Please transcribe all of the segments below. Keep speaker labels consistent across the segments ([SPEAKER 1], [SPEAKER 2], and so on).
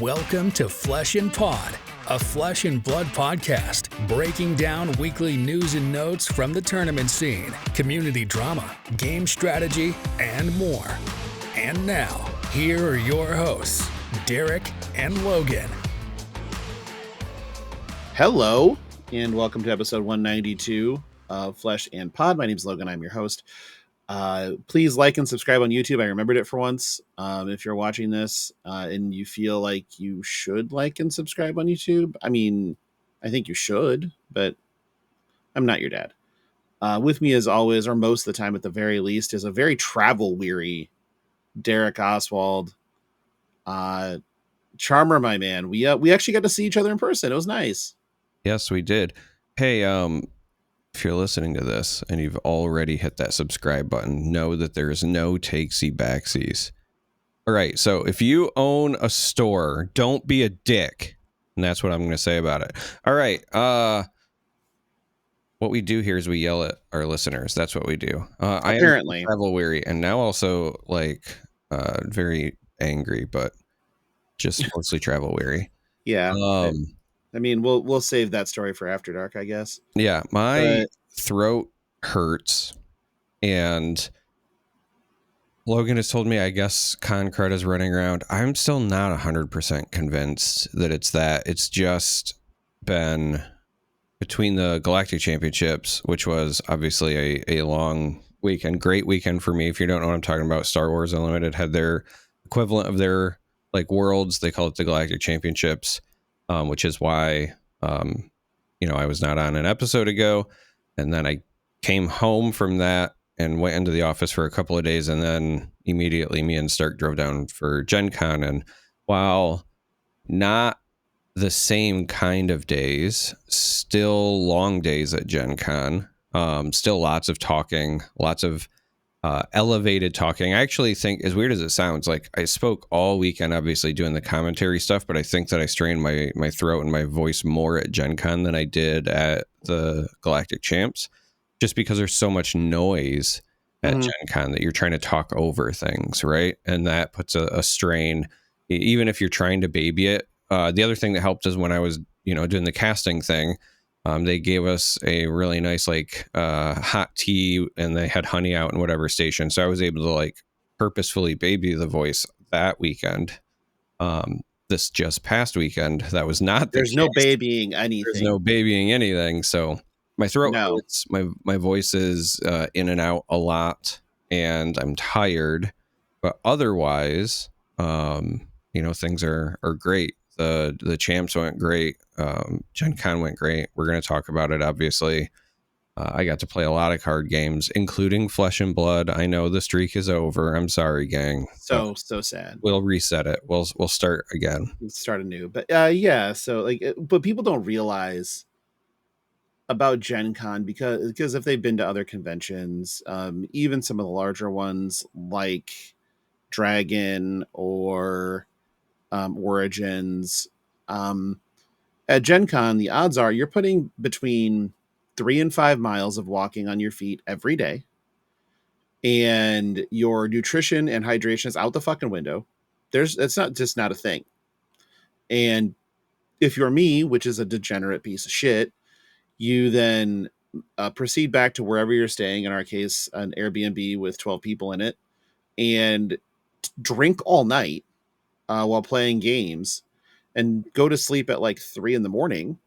[SPEAKER 1] Welcome to Flesh and Pod, a flesh and blood podcast, breaking down weekly news and notes from the tournament scene, community drama, game strategy, and more. And now, here are your hosts, Darick and Logan.
[SPEAKER 2] Hello, and welcome to episode 192 of Flesh and Pod. My name is Logan. I'm your host. Please like and subscribe on YouTube. I remembered it for once. If you're watching this and you feel like you should like and subscribe on YouTube, I mean, I think you should, but I'm not your dad. With me as always, or most of the time at the very least, is a very travel-weary Darick Oswald. Charmer, my man. We actually got to see each other in person. It was nice.
[SPEAKER 3] Yes, we did. Hey, if you're listening to this and you've already hit that subscribe button, know that there's no takesy backsies. All right, so if you own a store, don't be a dick. And that's what I'm going to say about it. All right, what we do here is we yell at our listeners. That's what we do.
[SPEAKER 2] Apparently.
[SPEAKER 3] I am travel weary and now also very angry, but just mostly travel weary.
[SPEAKER 2] Yeah. I mean, we'll save that story for After Dark, I guess.
[SPEAKER 3] Yeah, my throat hurts, and Logan has told me, I guess, Concrete is running around. I'm still not 100% convinced that it's that. It's just been between the Galactic Championships, which was obviously a long weekend, great weekend for me. If you don't know what I'm talking about, Star Wars Unlimited had their equivalent of their worlds. They call it the Galactic Championships. Which is why, I was not on an episode ago. And then I came home from that and went into the office for a couple of days. And then immediately me and Stark drove down for GenCon. And while not the same kind of days, still long days at GenCon, still lots of talking, lots of elevated talking. I actually think, as weird as it sounds, like I spoke all weekend, obviously doing the commentary stuff, but I think that I strained my throat and my voice more at Gen Con than I did at the Galactic Champs, just because there's so much noise at Gen Con that you're trying to talk over things, right? And that puts a strain, even if you're trying to baby it. The other thing that helped is when I was, doing the casting thing, they gave us a really nice hot tea, and they had honey out in whatever station. So I was able to purposefully baby the voice that weekend. This just past weekend, that was not the
[SPEAKER 2] There's
[SPEAKER 3] case.
[SPEAKER 2] no babying anything.
[SPEAKER 3] There's no babying anything. So my throat hurts, my voice is in and out a lot, and I'm tired. But otherwise, things are great. The champs went great. Gen Con went great. We're going to talk about it, obviously. I got to play a lot of card games, including Flesh and Blood. I know the streak is over. I'm sorry, gang.
[SPEAKER 2] So sad.
[SPEAKER 3] We'll reset it. We'll start again.
[SPEAKER 2] Start anew. But yeah, so but people don't realize about Gen Con because if they've been to other conventions, even some of the larger ones like Dragon or Origins, at Gen Con, the odds are you're putting between 3 and 5 miles of walking on your feet every day, and your nutrition and hydration is out the fucking window. It's not a thing. And if you're me, which is a degenerate piece of shit, you then proceed back to wherever you're staying, in our case an Airbnb with 12 people in it, and drink all night while playing games, and go to sleep at 3 a.m,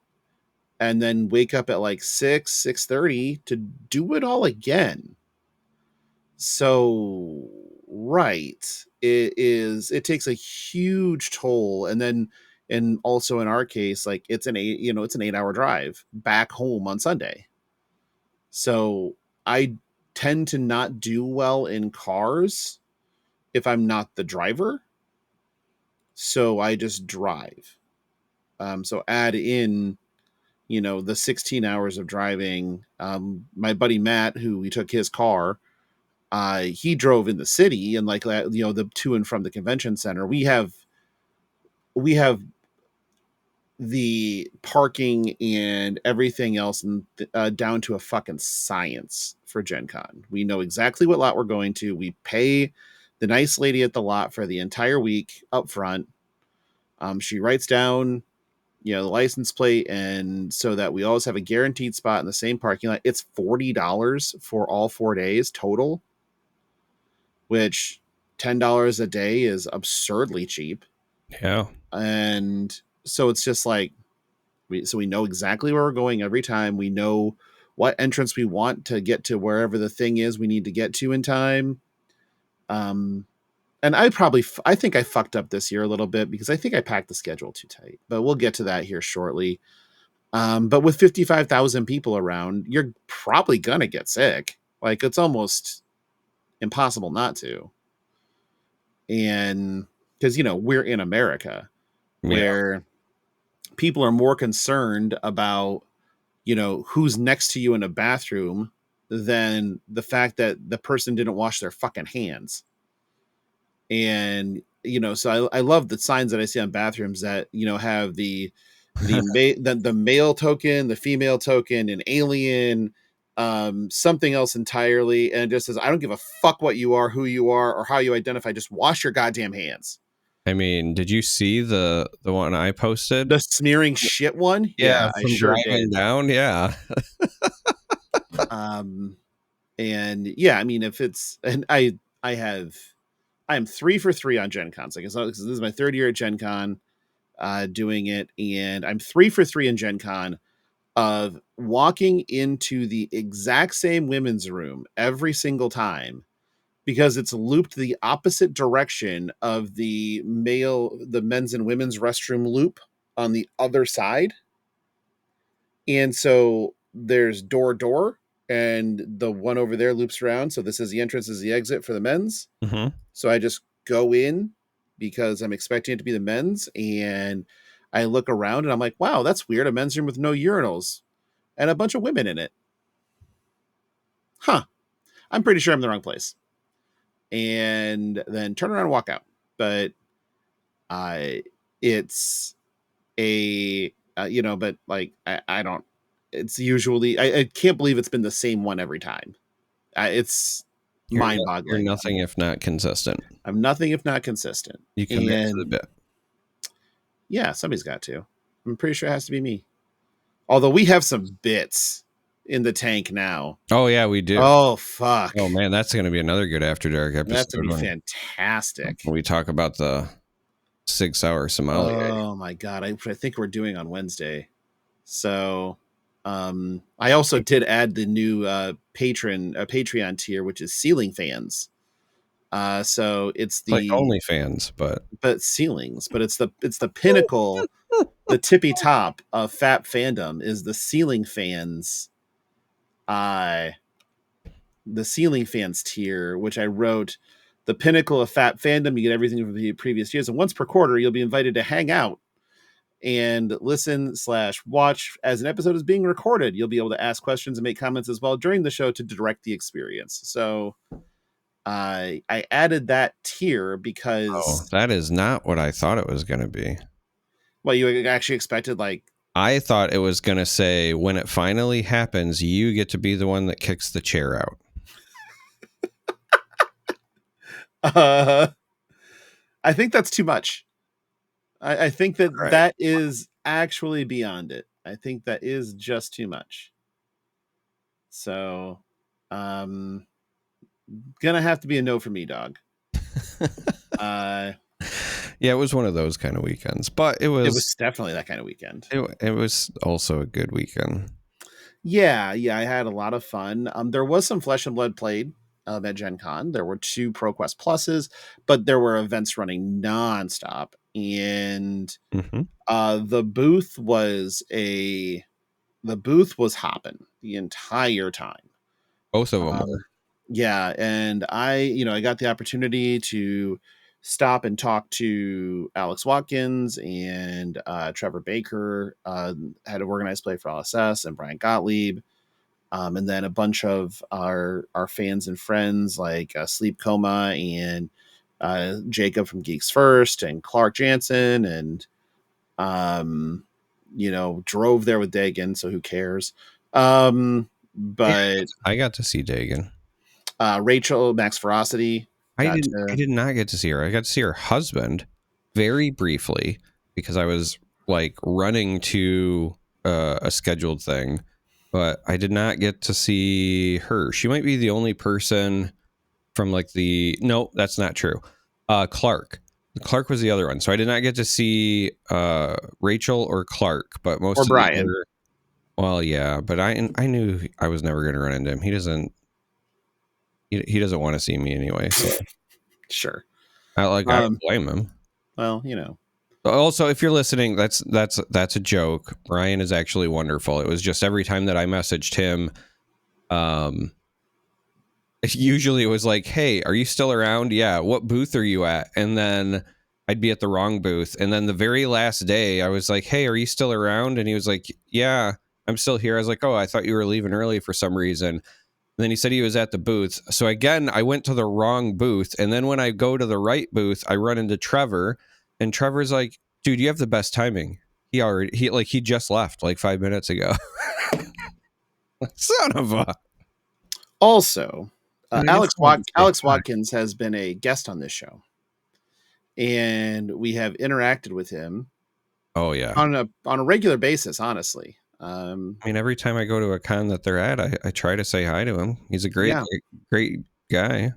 [SPEAKER 2] and then wake up at 6:30 to do it all again. So right, it takes a huge toll. And also in our case, it's an 8-hour drive back home on Sunday. So I tend to not do well in cars if I'm not the driver. So I just drive. So add in, the 16 hours of driving. My buddy Matt, who we took his car, he drove in the city, and the to and from the convention center. We have the parking and everything else down to a fucking science for Gen Con. We know exactly what lot we're going to. We pay the nice lady at the lot for the entire week up front. She writes down, the license plate, and so that we always have a guaranteed spot in the same parking lot. It's $40 for all 4 days total, which $10 a day is absurdly cheap.
[SPEAKER 3] Yeah.
[SPEAKER 2] And so it's just like, we know exactly where we're going every time. We know what entrance we want to get to wherever the thing is we need to get to in time. And I think I fucked up this year a little bit because I think I packed the schedule too tight, but we'll get to that here shortly. But with 55,000 people around, you're probably going to get sick. Like, it's almost impossible not to. And because, we're in America where people are more concerned about, who's next to you in a bathroom than the fact that the person didn't wash their fucking hands. And, so I love the signs that I see on bathrooms that, have the male token, the female token, an alien, something else entirely. And it just says, I don't give a fuck what you are, who you are, or how you identify. Just wash your goddamn hands.
[SPEAKER 3] I mean, did you see the one I posted?
[SPEAKER 2] The smearing shit one?
[SPEAKER 3] Yeah,
[SPEAKER 2] I sure did.
[SPEAKER 3] Down, yeah.
[SPEAKER 2] And yeah, I mean, if it's, and I am 3 for 3 on Gen Cons. Like, this is my 3rd year at Gen Con, doing it, and I'm 3 for 3 in Gen Con of walking into the exact same women's room every single time, because it's looped the opposite direction of the men's and women's restroom loop on the other side. And so there's door, and the one over there loops around. So this is the entrance, is the exit for the men's.
[SPEAKER 3] Mm-hmm.
[SPEAKER 2] So I just go in because I'm expecting it to be the men's, and I look around and I'm like, wow, that's weird. A men's room with no urinals and a bunch of women in it. Huh. I'm pretty sure I'm in the wrong place. And then turn around and walk out. But it's a, but like, I don't, it's usually, I can't believe it's been the same one every time. It's mind-boggling.
[SPEAKER 3] You're nothing if not consistent.
[SPEAKER 2] I'm nothing if not consistent.
[SPEAKER 3] You commit to the bit.
[SPEAKER 2] Yeah, somebody's got to. I'm pretty sure it has to be me. Although we have some bits in the tank now.
[SPEAKER 3] Oh, yeah, we do.
[SPEAKER 2] Oh, fuck.
[SPEAKER 3] Oh, man, that's going to be another good After Dark episode.
[SPEAKER 2] That's going to be fantastic.
[SPEAKER 3] When we talk about the 6 hour sommelier.
[SPEAKER 2] Oh, my God. I think we're doing on Wednesday. So I also did add the new Patreon tier, which is ceiling fans. So it's the
[SPEAKER 3] like OnlyFans,
[SPEAKER 2] but ceilings, but it's the pinnacle, the tippy top of Fap fandom is the ceiling fans. The ceiling fans tier, which I wrote, the pinnacle of Fap fandom. You get everything from the previous years, and once per quarter, you'll be invited to hang out and listen/watch as an episode is being recorded. You'll be able to ask questions and make comments as well during the show to direct the experience. So I added that tier because
[SPEAKER 3] that is not what I thought it was going to be.
[SPEAKER 2] Well, you actually expected, like,
[SPEAKER 3] I thought it was going to say, when it finally happens, you get to be the one that kicks the chair out.
[SPEAKER 2] I think that's too much. I think that that is actually beyond it. I think that is just too much. So, gonna have to be a no for me, dog.
[SPEAKER 3] Yeah, it was one of those kind of weekends, but it was
[SPEAKER 2] definitely that kind of weekend.
[SPEAKER 3] It was also a good weekend.
[SPEAKER 2] Yeah, I had a lot of fun. There was some Flesh and Blood played at Gen Con. There were 2 ProQuest Pluses, but there were events running nonstop, and the booth was hopping the entire time.
[SPEAKER 3] Both of them were.
[SPEAKER 2] Yeah, and I got the opportunity to stop and talk to Alex Watkins and Trevor Baker, had organized play for LSS, and Brian Gottlieb, and then a bunch of our fans and friends like Sleep Coma and Jacob from Geeks First and Clark Jansen, and drove there with Dagan, so who cares? But
[SPEAKER 3] I got to see Dagan.
[SPEAKER 2] Rachel, Max Ferocity.
[SPEAKER 3] I did not get to see her. I got to see her husband very briefly because I was like running to a scheduled thing, but I did not get to see her. She might be the only person from like no, that's not true. Clark was the other one. So I did not get to see Rachel or Clark, but most
[SPEAKER 2] Or
[SPEAKER 3] of
[SPEAKER 2] Brian.
[SPEAKER 3] the other, well, yeah, but I knew I was never going to run into him. He doesn't want to see me anyway. So
[SPEAKER 2] Sure.
[SPEAKER 3] I don't blame him.
[SPEAKER 2] Well,
[SPEAKER 3] Also, if you're listening, that's a joke. Brian is actually wonderful. It was just every time that I messaged him, usually it was like, hey, are you still around? Yeah. What booth are you at? And then I'd be at the wrong booth. And then the very last day I was like, hey, are you still around? And he was like, yeah, I'm still here. I was like, oh, I thought you were leaving early for some reason. And then he said he was at the booth. So again, I went to the wrong booth. And then when I go to the right booth, I run into Trevor, and Trevor's like, dude, you have the best timing. He just left like 5 minutes ago. Son of a.
[SPEAKER 2] Also, Alex
[SPEAKER 3] Alex
[SPEAKER 2] Watkins has been a guest on this show, and we have interacted with him.
[SPEAKER 3] Oh yeah,
[SPEAKER 2] on a regular basis. Honestly,
[SPEAKER 3] I mean, every time I go to a con that they're at, I try to say hi to him. He's a great guy.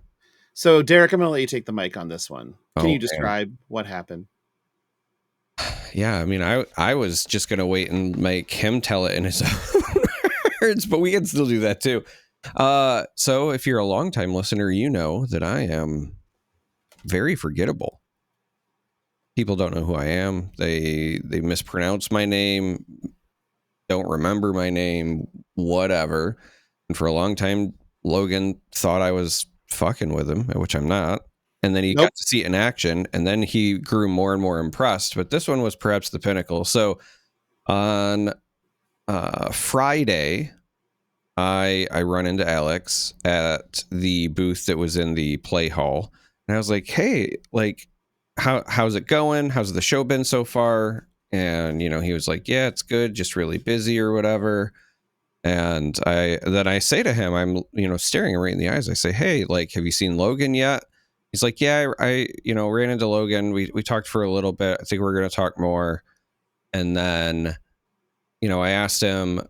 [SPEAKER 2] So, Darick, I'm going to let you take the mic on this one. Can you
[SPEAKER 3] man.
[SPEAKER 2] describe what happened?
[SPEAKER 3] Yeah, I mean, I was just going to wait and make him tell it in his own words, but we can still do that too. So if you're a longtime listener, you know that I am very forgettable. People don't know who I am. They mispronounce my name, don't remember my name, whatever. And for a long time, Logan thought I was fucking with him, which I'm not. And then he got to see it in action, and then he grew more and more impressed. But this one was perhaps the pinnacle. So on Friday, I run into Alex at the booth that was in the play hall, and I was like, "Hey, like, how's it going? How's the show been so far?" And he was like, "Yeah, it's good, just really busy or whatever." And I say to him, I'm staring him right in the eyes. I say, "Hey, like, have you seen Logan yet?" He's like, "Yeah, I ran into Logan. We talked for a little bit. I think we're going to talk more." And then, I asked him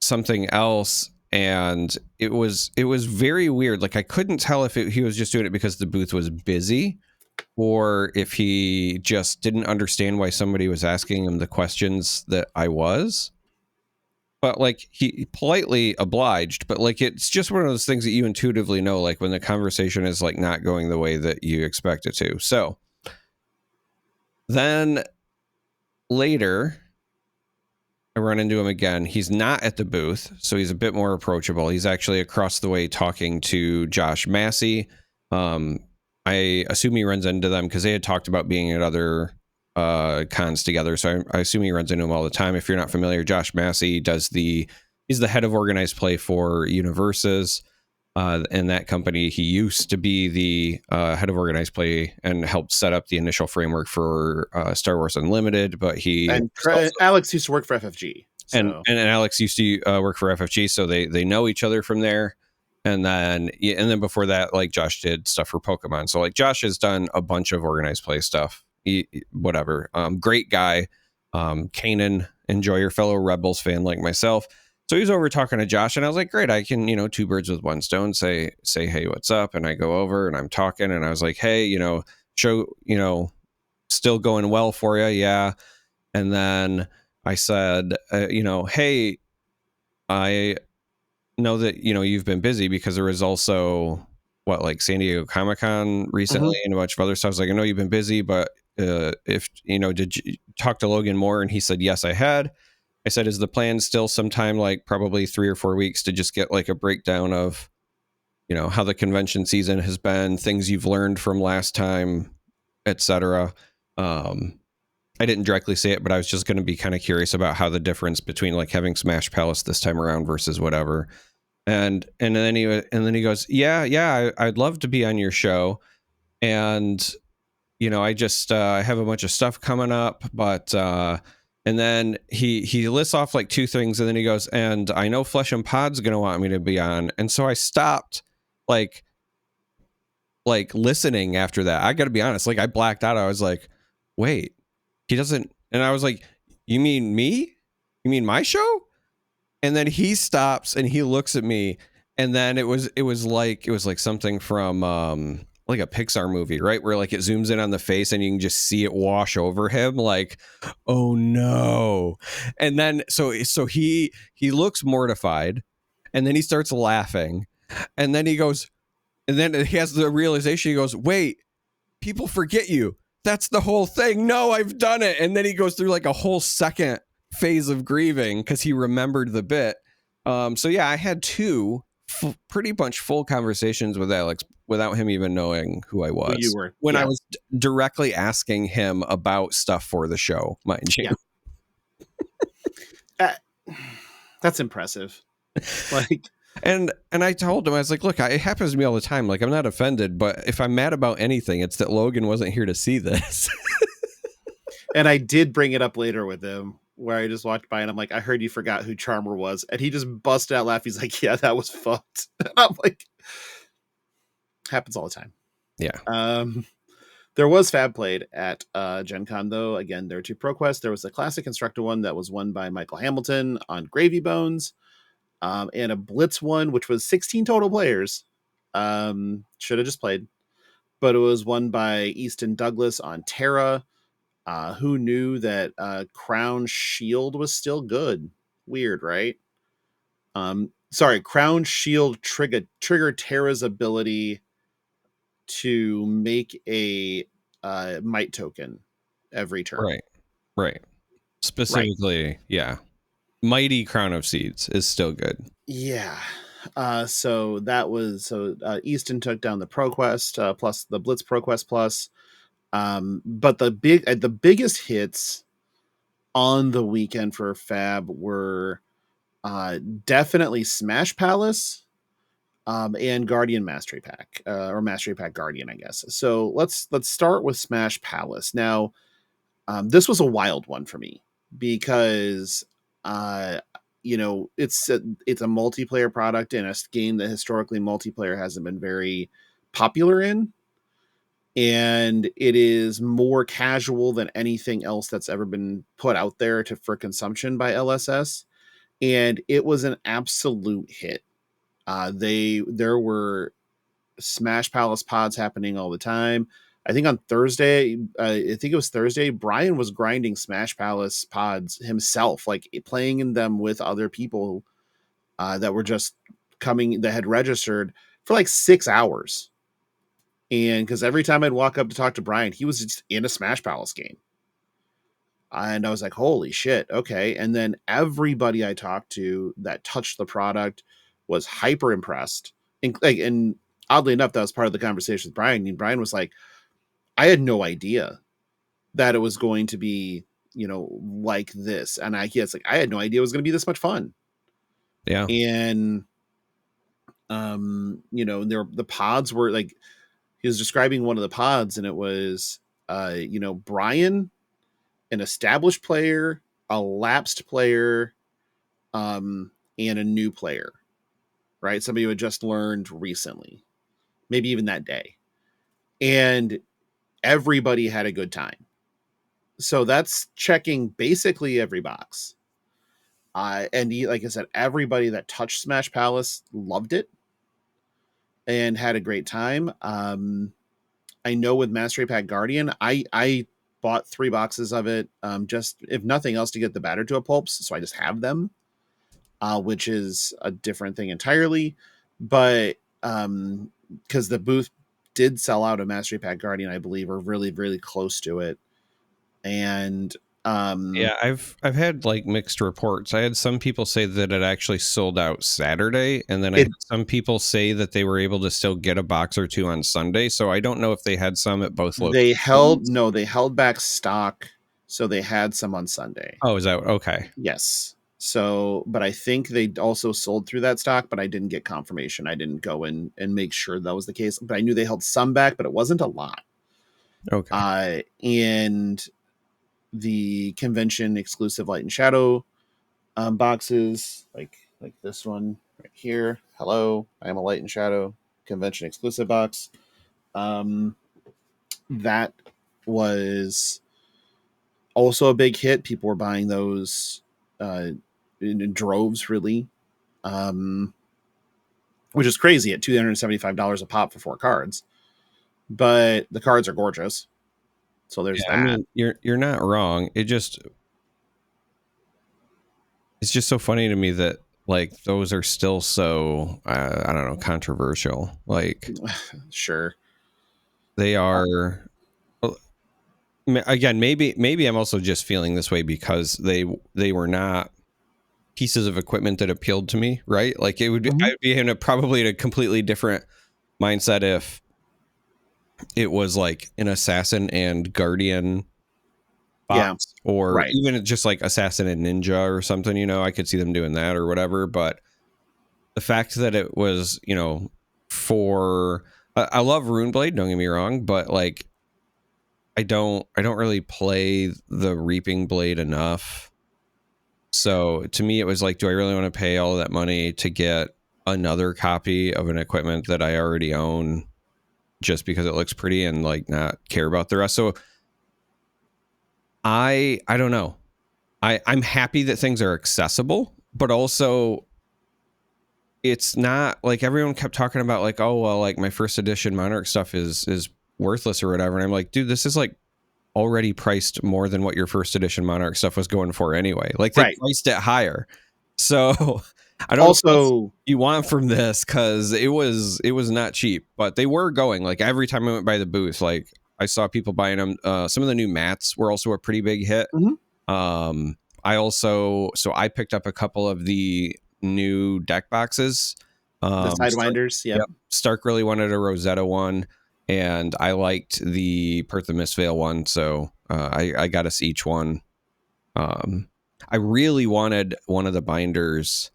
[SPEAKER 3] something else, and it was very weird. Like, I couldn't tell if he was just doing it because the booth was busy, or if he just didn't understand why somebody was asking him the questions that I was. But like, he politely obliged, but like, it's just one of those things that you intuitively know, like when the conversation is like not going the way that you expect it to. So then later I run into him again. He's not at the booth, so he's a bit more approachable. He's actually across the way talking to Josh Massey. I assume he runs into them because they had talked about being at other cons together. So I assume he runs into him all the time. If you're not familiar, Josh Massey he's the head of organized play for Universes. In that company, he used to be the head of organized play and helped set up the initial framework for Star Wars Unlimited. But
[SPEAKER 2] Alex used to work for FFG,
[SPEAKER 3] so. and Alex used to work for FFG, so they know each other from there. And then before that, like, Josh did stuff for Pokemon. So like, Josh has done a bunch of organized play stuff. Whatever. Great guy. Kanan, enjoyer, fellow Rebels fan like myself. So he's over talking to Josh, and I was like, great, I can, two birds with one stone, say, hey, what's up? And I go over and I'm talking, and I was like, hey, show, still going well for you. Yeah. And then I said, hey, I know that, you've been busy because there was also San Diego Comic-Con recently and a bunch of other stuff. I was like, I know you've been busy, but if, did you talk to Logan more? And he said, yes, I had. I said, is the plan still sometime like probably 3 or 4 weeks to just get like a breakdown of, how the convention season has been, things you've learned from last time, etc. I didn't directly say it, but I was just going to be kind of curious about how the difference between like having Smash Palace this time around versus whatever. And then he goes, yeah, I'd love to be on your show. And, I just, I have a bunch of stuff coming up, but, and then he lists off like 2 things, and then he goes, and I know Flesh and Pod's going to want me to be on. And so I stopped like listening after that. I got to be honest, like, I blacked out. I was like, wait, he doesn't And I was like, you mean me? You mean my show? And then he stops and he looks at me, and then it was like something from like a Pixar movie, right? Where like it zooms in on the face and you can just see it wash over him, like, oh no. And then so he looks mortified, and then he starts laughing, and then he goes, and then he has the realization, he goes, wait, people forget you. That's the whole thing. No, I've done it. And then he goes through like a whole second phase of grieving because he remembered the bit. So yeah, I had two pretty much full conversations with Alex without him even knowing who I was.
[SPEAKER 2] Who you were.
[SPEAKER 3] When I was directly asking him about stuff for the show, mind you.
[SPEAKER 2] Yeah. That's impressive. Like,
[SPEAKER 3] and I told him, I was like, look, it happens to me all the time. Like, I'm not offended, but if I'm mad about anything, it's that Logan wasn't here to see this.
[SPEAKER 2] And I did bring it up later with him, where I just walked by and I'm like, I heard you forgot who Charmer was. And he just busted out laughing. He's like, yeah, that was fucked. And I'm like, happens all the time.
[SPEAKER 3] Yeah.
[SPEAKER 2] There was Fab played at GenCon, though. Again, there were two ProQuests. There was the Classic Constructor one that was won by Michael Hamilton on Gravy Bones, and a Blitz one, which was 16 total players. Should have just played. But it was won by Easton Douglas on Terra. Who knew that Crown Shield was still good? Weird, right? Sorry, Crown Shield trigger Terra's ability to make a might token every turn.
[SPEAKER 3] Right. Specifically, yeah. Mighty Crown of Seeds is still good.
[SPEAKER 2] Yeah. So that was Easton took down the ProQuest plus the Blitz ProQuest plus. But the biggest hits on the weekend for Fab were definitely Smash Palace and Guardian Mastery Pack, or Mastery Pack Guardian, I guess. So let's start with Smash Palace. Now, this was a wild one for me because it's a multiplayer product in a game that historically multiplayer hasn't been very popular in. And it is more casual than anything else that's ever been put out there for consumption by LSS. And it was an absolute hit. There were Smash Palace pods happening all the time. I think on Thursday, Brian was grinding Smash Palace pods himself, like playing in them with other people that were just that had registered for like 6 hours. And because every time I'd walk up to talk to Brian, he was just in a Smash Palace game. And I was like, holy shit, okay. And then everybody I talked to that touched the product was hyper impressed. And oddly enough, that was part of the conversation with Brian. And Brian was like, I had no idea that it was going to be, like this. And I had no idea it was going to be this much fun.
[SPEAKER 3] Yeah.
[SPEAKER 2] And, the pods were like, he was describing one of the pods, and it was, Brian, an established player, a lapsed player, and a new player, right? Somebody who had just learned recently, maybe even that day. And everybody had a good time. So that's checking basically every box. And like I said, everybody that touched Smash Palace loved it and had a great time. I know with Mastery Pack Guardian, I bought 3 boxes of it, just if nothing else to get the batter to a pulps. So I just have them, which is a different thing entirely. But because the booth did sell out a Mastery Pack Guardian, I believe, or really, really close to it. And
[SPEAKER 3] yeah, I've had like mixed reports. I had some people say that it actually sold out Saturday, and then I had some people say that they were able to still get a box or two on Sunday. So I don't know if they had some at both locations.
[SPEAKER 2] They held back stock, so they had some on Sunday.
[SPEAKER 3] Oh, is that okay?
[SPEAKER 2] Yes. So, but I think they also sold through that stock, but I didn't get confirmation. I didn't go in and make sure that was the case, but I knew they held some back, but it wasn't a lot.
[SPEAKER 3] Okay.
[SPEAKER 2] And the convention exclusive Light and Shadow boxes, like this one right here. Hello, I am a Light and Shadow convention exclusive box. That was also a big hit. People were buying those in droves, really, which is crazy at $275 a pop for 4 cards. But the cards are gorgeous. So there's that.
[SPEAKER 3] I mean, you're not wrong. It's just so funny to me that like those are still so I don't know, controversial. Like
[SPEAKER 2] Sure.
[SPEAKER 3] they are. Again, maybe I'm also just feeling this way because they were not pieces of equipment that appealed to me, right? Like it would be, I'd be in probably a completely different mindset if it was like an assassin and guardian box, or even just like assassin and ninja or something, you know, I could see them doing that or whatever. But the fact that it was, you know, for I love Runeblade, don't get me wrong, but like I don't really play the Reaping Blade enough. So to me, it was like, do I really want to pay all of that money to get another copy of an equipment that I already own just because it looks pretty and like not care about the rest? So I don't know. I'm happy that things are accessible, but also it's not like everyone kept talking about like, oh, well, like my first edition Monarch stuff is worthless or whatever. And I'm like, dude, this is like already priced more than what your first edition Monarch stuff was going for anyway. Like they priced it higher. So I don't know what you want from this, because it was not cheap, but they were going like every time I went by the booth, like I saw people buying them. Some of the new mats were also a pretty big hit. I picked up a couple of the new deck boxes.
[SPEAKER 2] The Sidewinders.
[SPEAKER 3] Yep. Stark really wanted a Rosetta one, and I liked the Perth of Mistveil one, so I got us each one. I really wanted one of the binders.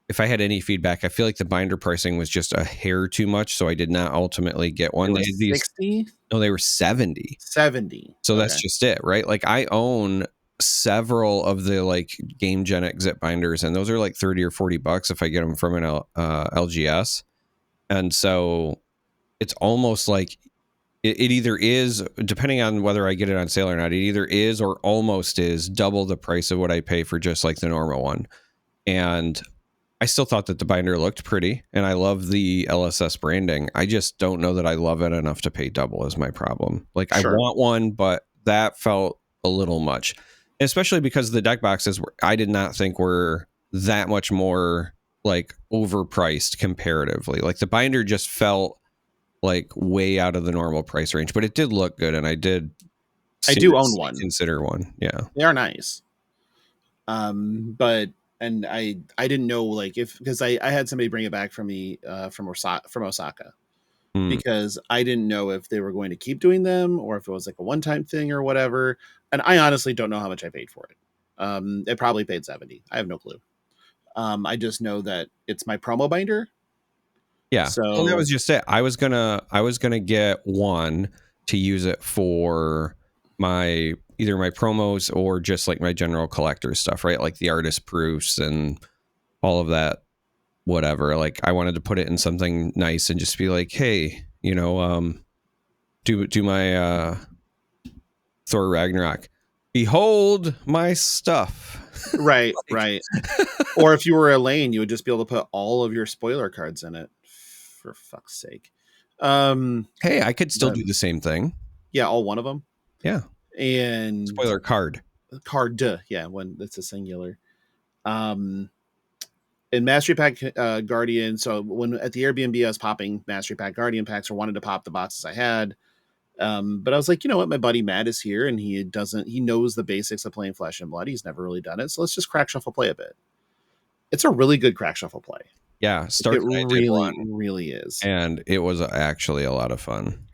[SPEAKER 3] If I had any feedback, I feel like the binder pricing was just a hair too much, so I did not ultimately get one.
[SPEAKER 2] They were 60?
[SPEAKER 3] No, they were 70.
[SPEAKER 2] 70.
[SPEAKER 3] So that's just it, right? Like I own several of the like GameGenic zip binders, and those are like $30 or $40 if I get them from an LGS. And so it's almost like it either is, depending on whether I get it on sale or not, it either is or almost is double the price of what I pay for just like the normal one. And I still thought that the binder looked pretty, and I love the LSS branding. I just don't know that I love it enough to pay double is my problem. Like I want one, but that felt a little much, especially because the deck boxes I did not think were that much more like overpriced comparatively. Like the binder just felt like way out of the normal price range, but it did look good, and I do own one. Consider one. Yeah,
[SPEAKER 2] they are nice. But I didn't know like because I had somebody bring it back from me from Osaka because I didn't know if they were going to keep doing them or if it was like a one-time thing or whatever. And I honestly don't know how much I paid for it. I probably paid 70. I have no clue. I just know that it's my promo binder.
[SPEAKER 3] Yeah. So that was just it. I was gonna get one to use it for my either my promos or just like my general collector stuff, right? Like the artist proofs and all of that, whatever. Like I wanted to put it in something nice and just be like, hey, you know, do my Thor Ragnarok. Behold my stuff.
[SPEAKER 2] Right, right. Or if you were Elaine, you would just be able to put all of your spoiler cards in it. For fuck's sake.
[SPEAKER 3] Hey, I could still do the same thing.
[SPEAKER 2] Yeah, all one of them.
[SPEAKER 3] Yeah.
[SPEAKER 2] And
[SPEAKER 3] spoiler card.
[SPEAKER 2] Yeah, when it's a singular. In Mastery Pack Guardian, so when at the Airbnb I was popping Mastery Pack Guardian packs or wanted to pop the boxes I had. But I was like, you know what, my buddy Matt is here and he knows the basics of playing Flesh and Blood. He's never really done it. So let's just crack shuffle play a bit. It's a really good crack shuffle play.
[SPEAKER 3] Yeah,
[SPEAKER 2] it really is.
[SPEAKER 3] And it was actually a lot of fun.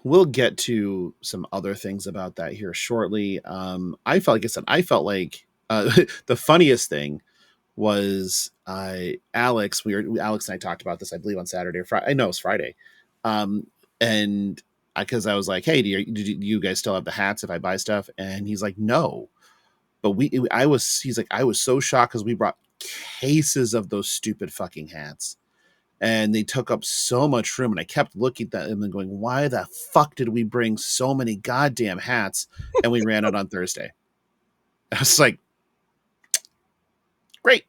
[SPEAKER 2] We'll get to some other things about that here shortly. I felt like the funniest thing was Alex. Alex and I talked about this, I believe, on Saturday or Friday. I know it was Friday. And because I was like, hey, do you guys still have the hats if I buy stuff? And he's like, no. But he's like, I was so shocked because we brought cases of those stupid fucking hats. and they took up so much room. And I kept looking at them and going, why the fuck did we bring so many goddamn hats? And we ran out on Thursday. I was like, great.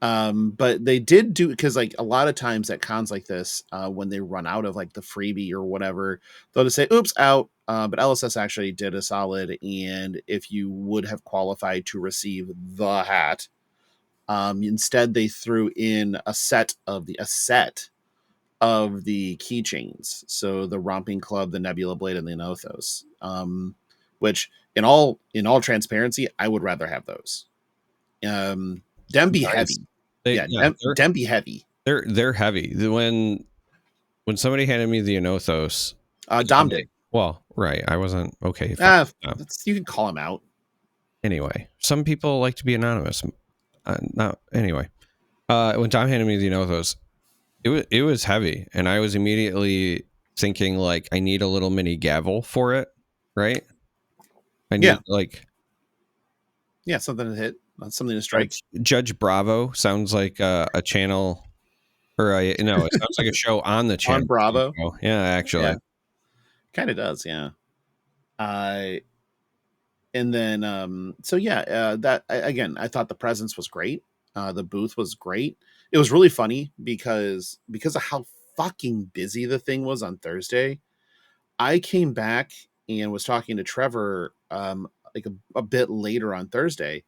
[SPEAKER 2] But they did do, because like a lot of times at cons like this, when they run out of like the freebie or whatever, they'll just say, oops, out. But LSS actually did a solid. And if you would have qualified to receive the hat, instead they threw in a set of the keychains. So the Romping Club, the Nebula Blade, and the Anothos, which in all transparency, I would rather have those. Them be heavy. Them be heavy.
[SPEAKER 3] They're heavy. When somebody handed me the Anothos,
[SPEAKER 2] Dom did.
[SPEAKER 3] Well, right. I wasn't okay.
[SPEAKER 2] You can call him out.
[SPEAKER 3] Anyway, some people like to be anonymous. Anyway, when Dom handed me the Anothos, it was heavy, and I was immediately thinking like, I need a little mini gavel for it, right? I need
[SPEAKER 2] something to hit, something to strike.
[SPEAKER 3] Judge Bravo sounds like a channel, or it sounds like a show on the channel.
[SPEAKER 2] On Bravo.
[SPEAKER 3] Yeah, actually,
[SPEAKER 2] kind of does. Yeah. And then that again, I thought the presence was great. The booth was great. It was really funny because of how fucking busy the thing was on Thursday. I came back and was talking to Trevor like a bit later on Thursday,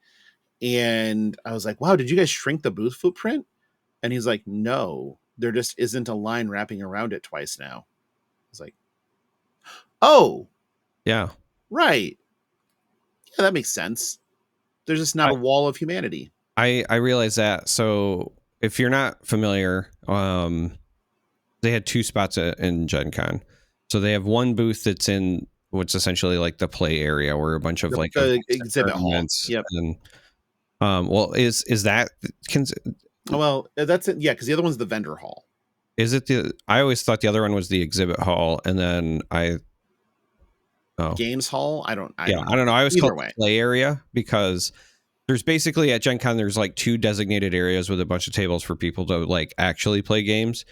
[SPEAKER 2] and I was like, wow, did you guys shrink the booth footprint? And he's like, no, there just isn't a line wrapping around it twice now. I was like, oh
[SPEAKER 3] yeah,
[SPEAKER 2] right, yeah, that makes sense. There's just not a wall of humanity.
[SPEAKER 3] I realize that. So if you're not familiar, they had two spots in GenCon. So they have one booth that's in what's essentially like the play area, where a bunch of like
[SPEAKER 2] exhibit hall.
[SPEAKER 3] Yep. And well, is that?
[SPEAKER 2] Well, that's it. Yeah, because the other one's the vendor hall.
[SPEAKER 3] Is it I always thought the other one was the exhibit hall, and then
[SPEAKER 2] games hall. I don't know.
[SPEAKER 3] I always call it the play area, because there's basically at Gen Con, there's like two designated areas with a bunch of tables for people to like actually play games.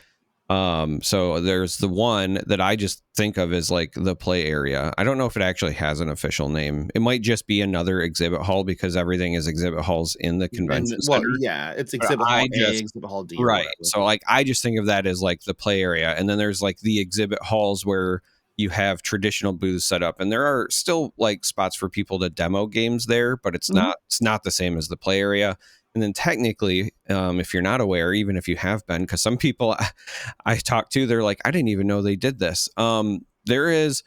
[SPEAKER 3] So there's the one that I just think of as like the play area. I don't know if it actually has an official name. It might just be another exhibit hall, because everything is exhibit halls in the convention center.
[SPEAKER 2] Well, yeah, it's exhibit hall A, exhibit hall D.
[SPEAKER 3] Right. So like, I just think of that as like the play area. And then there's like the exhibit halls where you have traditional booths set up, and there are still like spots for people to demo games there, but it's not the same as the play area. And then technically, if you're not aware, even if you have been, because some people I talked to, they're like, I didn't even know they did this. There is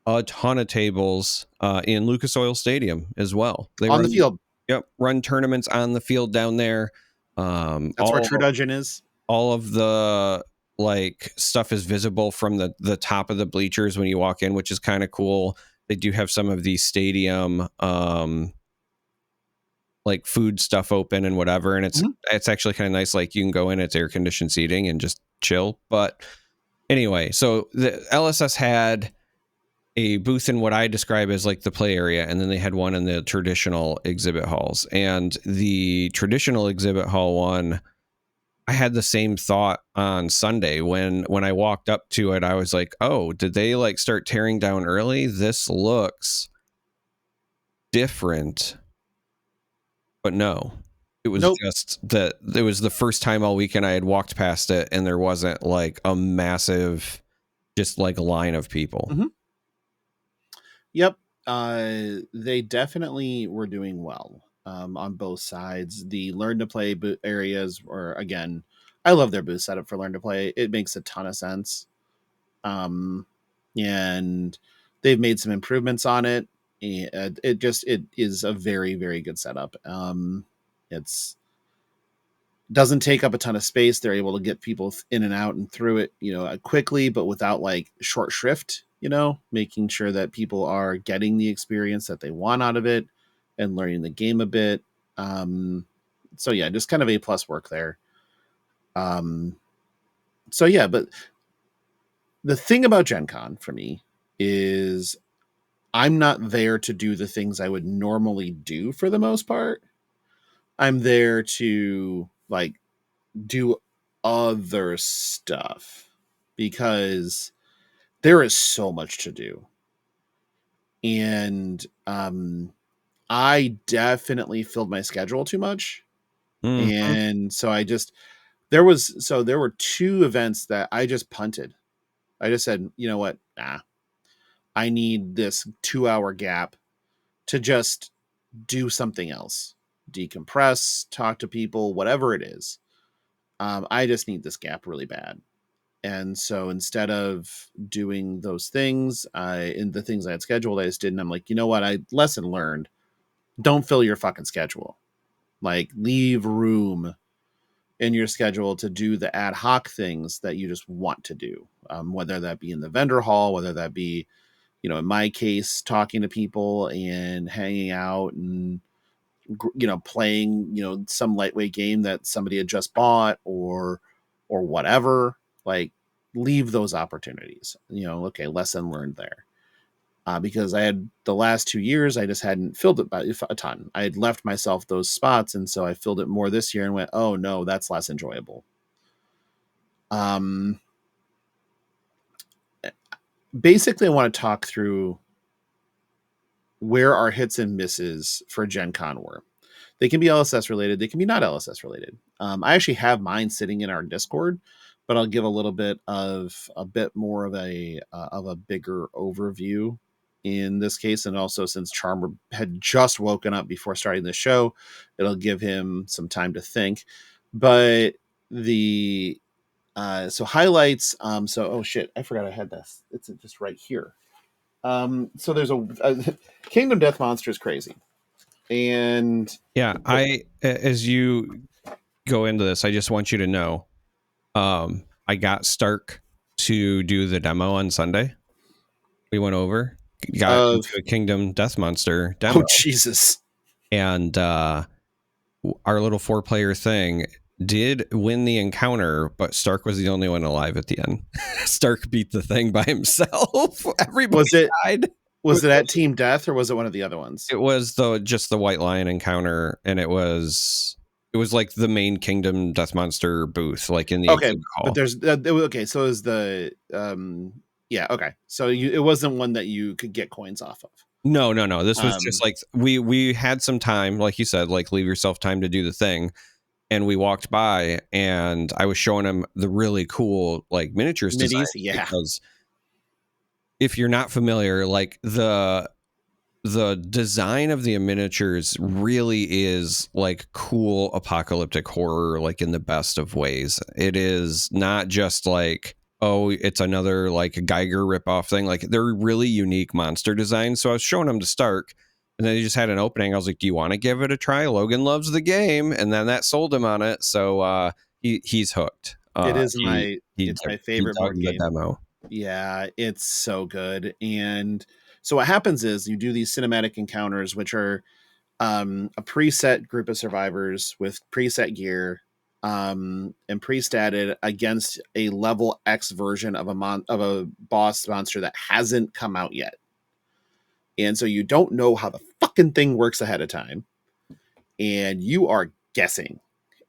[SPEAKER 3] a ton of tables in Lucas Oil Stadium as well. They
[SPEAKER 2] on the field.
[SPEAKER 3] Yep. Run tournaments on the field down there.
[SPEAKER 2] That's where True Dungeon is.
[SPEAKER 3] All of the like stuff is visible from the top of the bleachers when you walk in, which is kind of cool. They do have some of the stadium like food stuff open and whatever, and it's actually kind of nice. Like, you can go in, it's air conditioned seating and just chill. But anyway, so the LSS had a booth in what I describe as like the play area, and then they had one in the traditional exhibit halls. And the traditional exhibit hall one, I had the same thought on Sunday when I walked up to it. I was like, oh, did they like start tearing down early? This looks different. But no, it was just that it was the first time all weekend I had walked past it, and there wasn't like a massive, just like a line of people.
[SPEAKER 2] Mm-hmm. Yep. They definitely were doing well on both sides. The Learn to Play areas were, again, I love their booth setup for Learn to Play. It makes a ton of sense. And they've made some improvements on it. It is a very, very good setup. It's doesn't take up a ton of space. They're able to get people in and out and through it, quickly, but without like short shrift, making sure that people are getting the experience that they want out of it and learning the game a bit. So yeah, just kind of A+ work there. So yeah, but the thing about Gen Con for me is I'm not there to do the things I would normally do for the most part. I'm there to like do other stuff because there is so much to do. And I definitely filled my schedule too much.
[SPEAKER 3] Mhm.
[SPEAKER 2] And so there were 2 events that I just punted. I just said, you know what? Nah, I need this 2-hour gap to just do something else, decompress, talk to people, whatever it is. I just need this gap really bad. And so instead of doing those things, in the things I had scheduled, I just didn't. I'm like, you know what? Lesson learned. Don't fill your fucking schedule. Like, leave room in your schedule to do the ad hoc things that you just want to do. Whether that be in the vendor hall, whether that be, in my case, talking to people and hanging out and, playing, some lightweight game that somebody had just bought or whatever. Like, leave those opportunities. Okay, lesson learned there. Because I had the last 2 years, I just hadn't filled it by a ton. I had left myself those spots, and so I filled it more this year and went, oh no, that's less enjoyable. Basically, I want to talk through where our hits and misses for Gen Con were. They can be LSS related. They can be not LSS related. I actually have mine sitting in our Discord, but I'll give a bit more of a bigger overview in this case. And also, since Charmer had just woken up before starting the show, it'll give him some time to think. But so highlights. Oh shit, I forgot I had this. It's just right here. So there's a Kingdom Death Monster is crazy. And
[SPEAKER 3] Yeah, as you go into this, I just want you to know, I got Stark to do the demo on Sunday. We went over, got into a Kingdom Death Monster demo.
[SPEAKER 2] Oh Jesus!
[SPEAKER 3] And our little 4-player thing did win the encounter, but Stark was the only one alive at the end. Stark beat the thing by himself. Everybody died.
[SPEAKER 2] Was it at Team Death or was it one of the other ones?
[SPEAKER 3] It was just the White Lion encounter, and it was like the main Kingdom Death Monster booth, like in the exhibit hall.
[SPEAKER 2] But there's okay. So is the yeah, okay. So it wasn't one that you could get coins off of.
[SPEAKER 3] No. This was just like we had some time, like you said, like leave yourself time to do the thing. And we walked by, and I was showing him the really cool like miniatures design.
[SPEAKER 2] Yeah.
[SPEAKER 3] Because if you're not familiar, like the design of the miniatures really is like cool apocalyptic horror, like in the best of ways. It is not just like, oh, it's another like Geiger ripoff thing. Like, they're really unique monster designs. So I was showing them to Stark, and then he just had an opening. I was like, do you want to give it a try? Logan loves the game. And then that sold him on it. So he's hooked.
[SPEAKER 2] It is it's my favorite board game.
[SPEAKER 3] Demo.
[SPEAKER 2] Yeah, it's so good. And so what happens is you do these cinematic encounters, which are a preset group of survivors with preset gear, and pre-statted against a level X version of a boss monster that hasn't come out yet. And so you don't know how the fucking thing works ahead of time, and you are guessing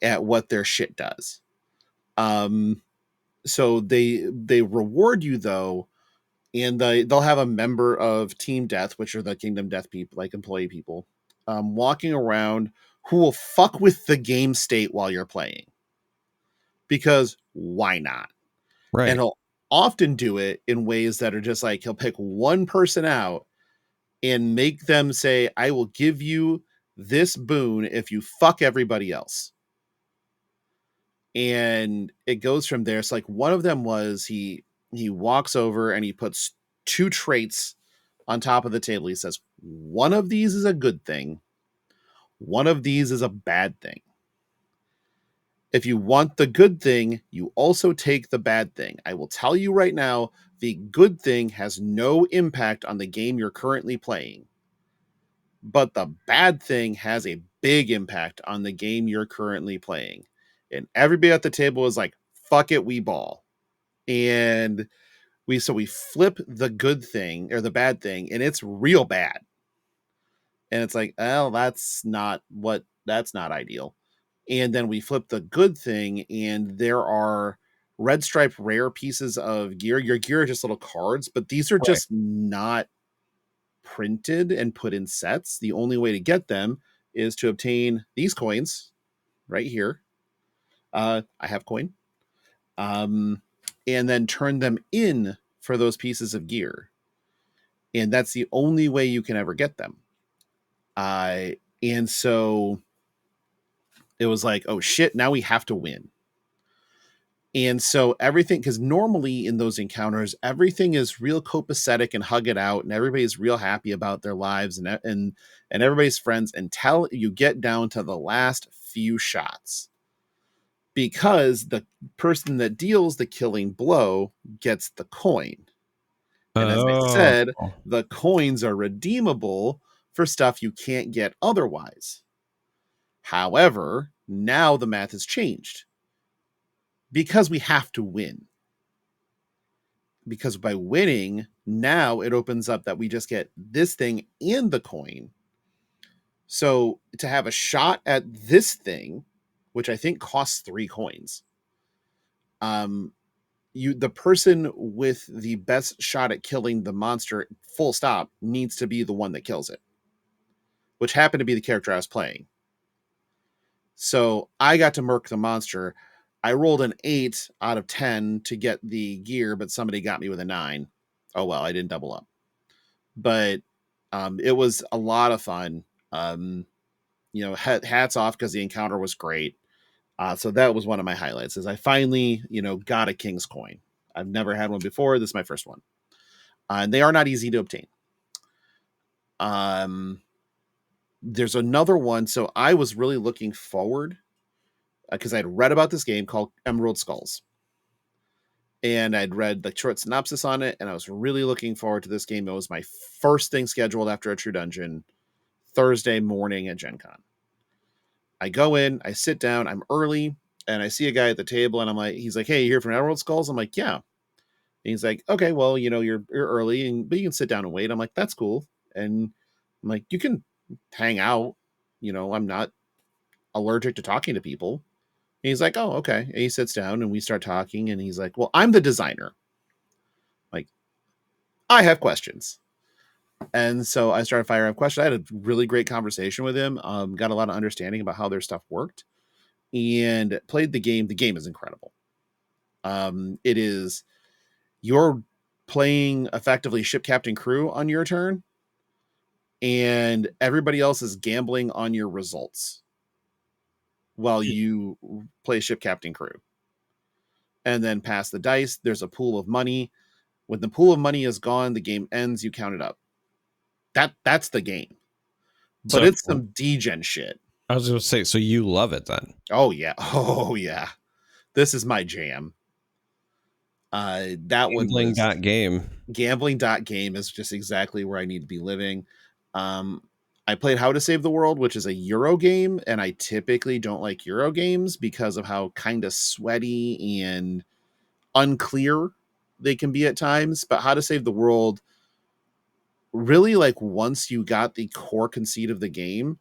[SPEAKER 2] at what their shit does. So they reward you though, and they'll have a member of Team Death, which are the Kingdom Death people, like employee people, walking around who will fuck with the game state while you're playing. Because why not?
[SPEAKER 3] Right.
[SPEAKER 2] And he'll often do it in ways that are just like, he'll pick one person out and make them say, I will give you this boon if you fuck everybody else. And it goes from there. It's like one of them was he walks over and he puts 2 traits on top of the table. He says, one of these is a good thing. One of these is a bad thing. If you want the good thing, you also take the bad thing. I will tell you right now, the good thing has no impact on the game you're currently playing. But the bad thing has a big impact on the game you're currently playing. And everybody at the table is like, fuck it, we ball. And we flip the good thing or the bad thing, and it's real bad. And it's like, oh, that's not ideal. And then we flip the good thing, and there are red stripe rare pieces of gear. Your gear are just little cards, but these are just not printed and put in sets. The only way to get them is to obtain these coins right here. I have coin. And then turn them in for those pieces of gear. And that's the only way you can ever get them. And so it was like, oh shit, now we have to win. And so everything, because normally in those encounters, everything is real copacetic and hug it out, and everybody's real happy about their lives and everybody's friends until you get down to the last few shots. Because the person that deals the killing blow gets the coin. And as I said, the coins are redeemable for stuff you can't get otherwise. However, now the math has changed. Because we have to win. Because by winning, now it opens up that we just get this thing and the coin. So to have a shot at this thing, which I think costs 3 coins, the person with the best shot at killing the monster, full stop, needs to be the one that kills it, which happened to be the character I was playing. So I got to murk the monster. I rolled an 8 out of 10 to get the gear, but somebody got me with a 9. Oh, well, I didn't double up. But it was a lot of fun. Hats off because the encounter was great. So that was one of my highlights, is I finally, got a king's coin. I've never had one before. This is my first one. And they are not easy to obtain. There's another one. So I was really looking forward because I'd read about this game called Emerald Skulls. And I'd read the short synopsis on it, and I was really looking forward to this game. It was my first thing scheduled after a True Dungeon, Thursday morning at GenCon. I go in, I sit down, I'm early, and I see a guy at the table, and he's like, hey, you here from Emerald Skulls? I'm like, yeah. And he's like, okay, well, you're early, but you can sit down and wait. I'm like, that's cool. And I'm like, you can hang out. I'm not allergic to talking to people. And he's like, oh, okay. And he sits down and we start talking, and he's like, well, I'm the designer. Like, I have questions. And so I started firing up questions. I had a really great conversation with him. Got a lot of understanding about how their stuff worked, and played the game. The game is incredible. It is, you're playing effectively ship captain crew on your turn, and everybody else is gambling on your results while you play ship captain crew. And then pass the dice. There's a pool of money. When the pool of money is gone, the game ends. You count it up. That's the game. But it's some degen shit.
[SPEAKER 3] I was going to say, so you love it then?
[SPEAKER 2] Oh yeah. Oh yeah. This is my jam.
[SPEAKER 3] Gambling.game.
[SPEAKER 2] Gambling.game is just exactly where I need to be living. I played How to Save the World, which is a Euro game, and I typically don't like Euro games because of how kind of sweaty and unclear they can be at times. But How to Save the World, really, like, once you got the core conceit of the game,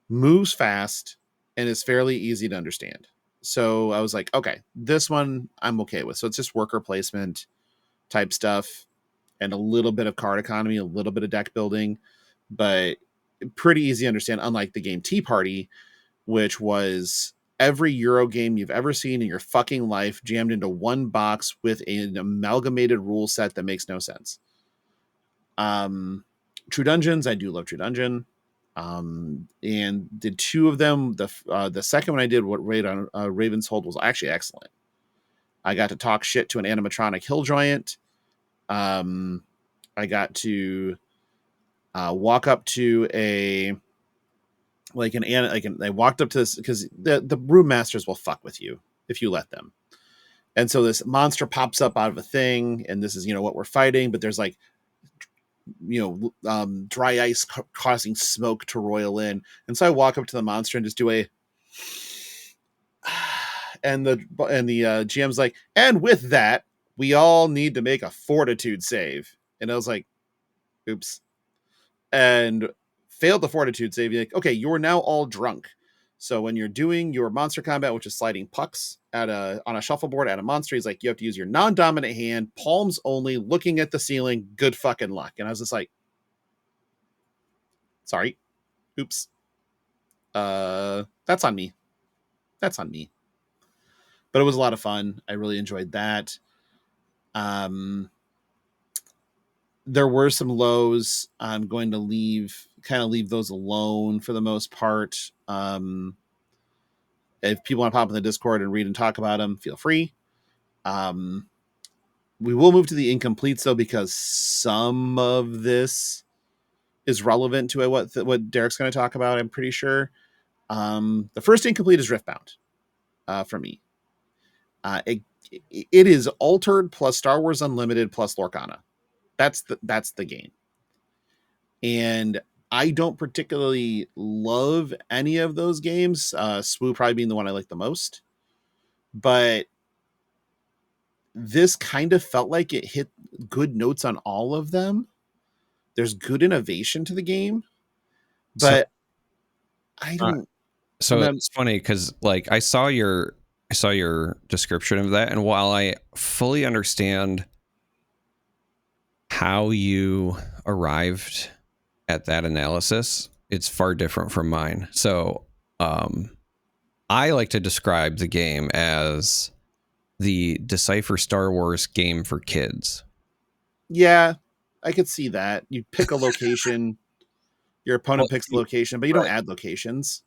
[SPEAKER 2] moves fast and is fairly easy to understand. So I was like, okay, this one I'm okay with. So it's just worker placement type stuff and a little bit of card economy, a little bit of deck building, but pretty easy to understand, unlike the game Tea Party, which was every Euro game you've ever seen in your fucking life jammed into one box with an amalgamated rule set that makes no sense. True Dungeons, I do love True Dungeon. And did 2 of them. The second one I did, what Raid on Raven's Hold, was actually excellent. I got to talk shit to an animatronic hill giant. I got to walk up to I walked up to this, because the room masters will fuck with you if you let them. And so this monster pops up out of a thing, and this is what we're fighting, but there's like dry ice causing smoke to roil in. And so I walk up to the monster and just do a and the GM's like, and with that, we all need to make a fortitude save. And I was like, oops. And failed the fortitude save. You're like, okay, you're now all drunk. So when you're doing your monster combat, which is sliding pucks on a shuffleboard at a monster, he's like, you have to use your non-dominant hand, palms only, looking at the ceiling. Good fucking luck. And I was just like, sorry, oops. That's on me. That's on me. But it was a lot of fun. I really enjoyed that. There were some lows. I'm going to leave those alone for the most part. If people want to pop in the Discord and read and talk about them, feel free. We will move to the incompletes though, because some of this is relevant to what Derek's going to talk about. I'm pretty sure. The first incomplete is Riftbound for me. It is Altered plus Star Wars Unlimited plus Lorcana. That's the game. And I don't particularly love any of those games. Swoo probably being the one I like the most. But this kind of felt like it hit good notes on all of them. There's good innovation to the game. But I don't...
[SPEAKER 3] So it's funny because like I saw your description of that, and while I fully understand how you arrived at that analysis, it's far different from mine. So I like to describe the game as the Decipher Star Wars game for kids.
[SPEAKER 2] Yeah, I could see that. You pick a location, your opponent picks the location, but you don't add locations.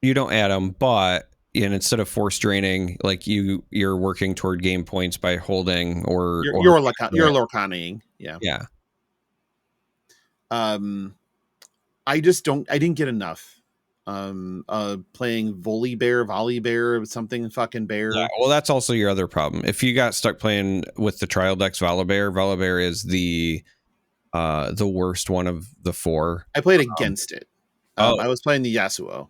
[SPEAKER 2] You
[SPEAKER 3] don't add them, but instead of force draining, like you're working toward game points by holding or
[SPEAKER 2] you're Lorcanaing. Yeah.
[SPEAKER 3] Yeah.
[SPEAKER 2] I didn't get enough. Playing volley bear, something fucking bear.
[SPEAKER 3] Yeah, well, that's also your other problem. If you got stuck playing with the trial decks, Volibear is the worst one of the four.
[SPEAKER 2] I played against it. I was playing the Yasuo.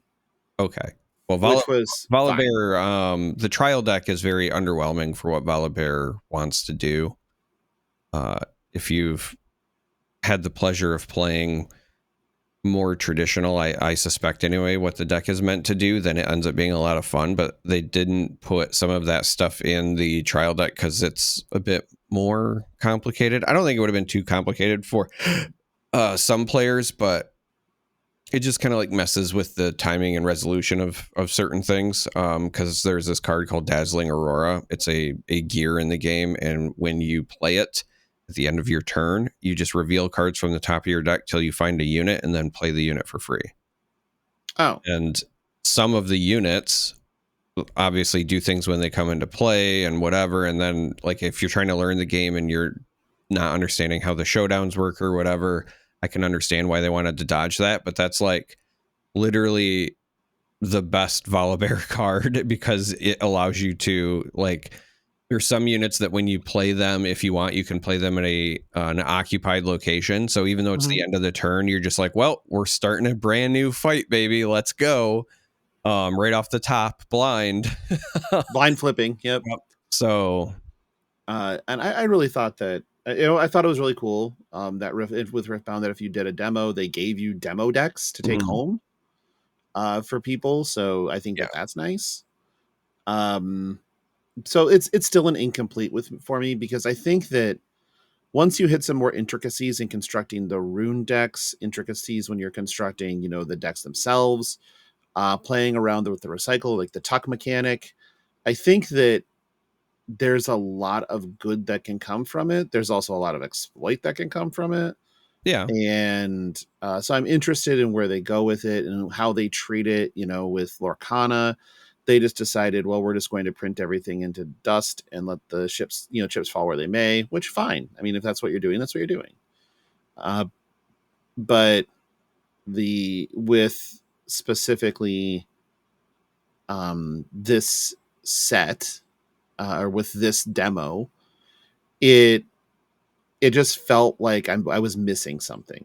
[SPEAKER 3] Okay. Well,
[SPEAKER 2] which was
[SPEAKER 3] Volibear, the trial deck is very underwhelming for what Volibear wants to do. If you've had the pleasure of playing more traditional, I suspect anyway, what the deck is meant to do, then it ends up being a lot of fun. But they didn't put some of that stuff in the trial deck because it's a bit more complicated. I don't think it would have been too complicated for some players, but it just kind of like messes with the timing and resolution of certain things. Because there's this card called Dazzling Aurora. It's a gear in the game, and when you play it at the end of your turn, you just reveal cards from the top of your deck till you find a unit and then play the unit for free.
[SPEAKER 2] Oh.
[SPEAKER 3] And some of the units obviously do things when they come into play and whatever. And then like if you're trying to learn the game and you're not understanding how the showdowns work or whatever, I can understand why they wanted to dodge that. But that's like literally the best Volibear card because it allows you to like... There's some units that when you play them, if you want, you can play them in an occupied location. So even though it's the end of the turn, you're just like, well, we're starting a brand new fight, baby. Let's go. Right off the top, blind.
[SPEAKER 2] Blind flipping. Yep.
[SPEAKER 3] So,
[SPEAKER 2] and I really thought that, I thought it was really cool that with Riftbound that if you did a demo, they gave you demo decks to take home for people. So I think that's nice. So it's still an incomplete for me because I think that once you hit some more intricacies in constructing the rune decks, intricacies when you're constructing, the decks themselves, playing around with the recycle, like the tuck mechanic, I think that there's a lot of good that can come from it. There's also a lot of exploit that can come from it.
[SPEAKER 3] Yeah.
[SPEAKER 2] And so I'm interested in where they go with it and how they treat it, with Lorcana. They just decided, well, we're just going to print everything into dust and let the chips fall where they may, which fine. I mean, if that's what you're doing, that's what you're doing. But with specifically this set or with this demo, it just felt like I was missing something.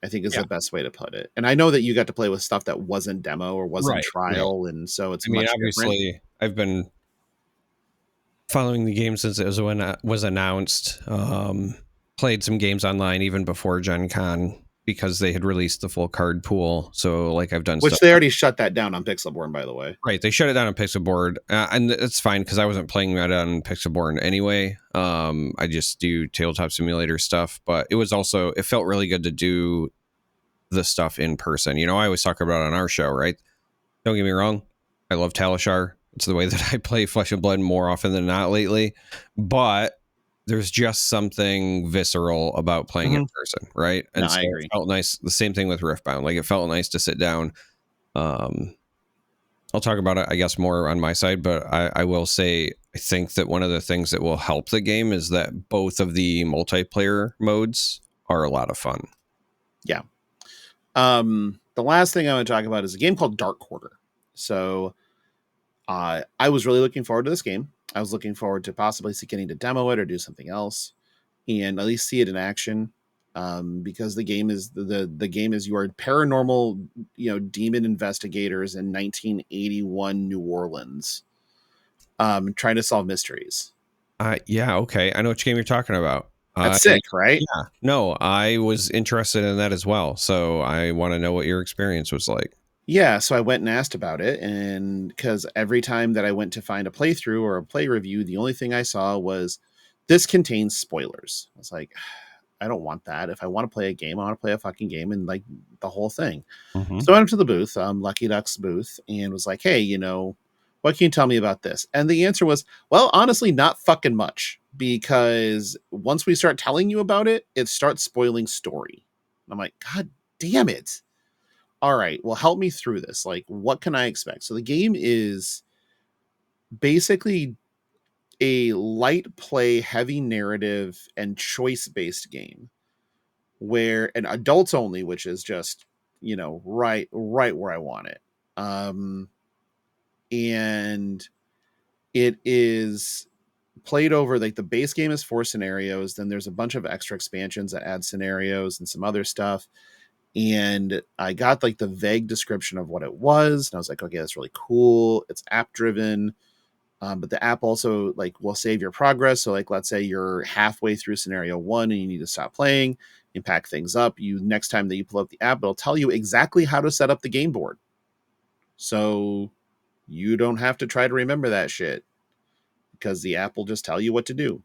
[SPEAKER 2] I think is the best way to put it. And I know that you got to play with stuff that wasn't demo or wasn't trial. Right. And so it's
[SPEAKER 3] obviously
[SPEAKER 2] different.
[SPEAKER 3] I've been following the game since it was announced, played some games online even before GenCon because they had released the full card pool. So like I've done
[SPEAKER 2] Which
[SPEAKER 3] stuff.
[SPEAKER 2] they already shut that down on Pixelborn, by the way.
[SPEAKER 3] Right, they shut it down on Pixelboard, and it's fine because I wasn't playing that on Pixelborn anyway. I just do tabletop simulator stuff, but it felt really good to do the stuff in person. You know, I always talk about it on our show, right? Don't get me wrong, I love Talishar. It's the way that I play Flesh and Blood more often than not lately, but there's just something visceral about playing in person, right? And
[SPEAKER 2] No,
[SPEAKER 3] so
[SPEAKER 2] I agree.
[SPEAKER 3] it felt nice. The same thing with Riftbound. Like it felt nice to sit down. I'll talk about it, I guess, more on my side, but I will say I think that one of the things that will help the game is that both of the multiplayer modes are a lot of fun.
[SPEAKER 2] Yeah. The last thing I want to talk about is a game called Dark Quarter. So I was really looking forward to this game. I was looking forward to possibly getting to demo it or do something else and at least see it in action. Because the game is the game is you are paranormal, demon investigators in 1981 New Orleans, trying to solve mysteries.
[SPEAKER 3] Yeah, okay. I know which game you're talking about.
[SPEAKER 2] That's sick, right?
[SPEAKER 3] Yeah. No, I was interested in that as well. So I want to know what your experience was like.
[SPEAKER 2] Yeah, so I went and asked about it, and because every time that I went to find a playthrough or a play review, the only thing I saw was this contains spoilers. I was like, I don't want that. If I want to play a game, I want to play a fucking game and like the whole thing.
[SPEAKER 3] Mm-hmm.
[SPEAKER 2] So I went up to the booth, Lucky Duck's booth, and was like, hey, what can you tell me about this? And the answer was, well, honestly, not fucking much, because once we start telling you about it, it starts spoiling story. And I'm like, God damn it. All right, well, help me through this. Like, what can I expect? So the game is basically a light play, heavy narrative, and choice-based game where an adults only, which is just, right where I want it. And it is played over, like, the base game is 4 scenarios. Then there's a bunch of extra expansions that add scenarios and some other stuff. And I got like the vague description of what it was. And I was like, okay, that's really cool. It's app driven. But the app also like will save your progress. So like, let's say you're halfway through scenario 1 and you need to stop playing and pack things up. Next time that you pull up the app, it'll tell you exactly how to set up the game board. So you don't have to try to remember that shit because the app will just tell you what to do.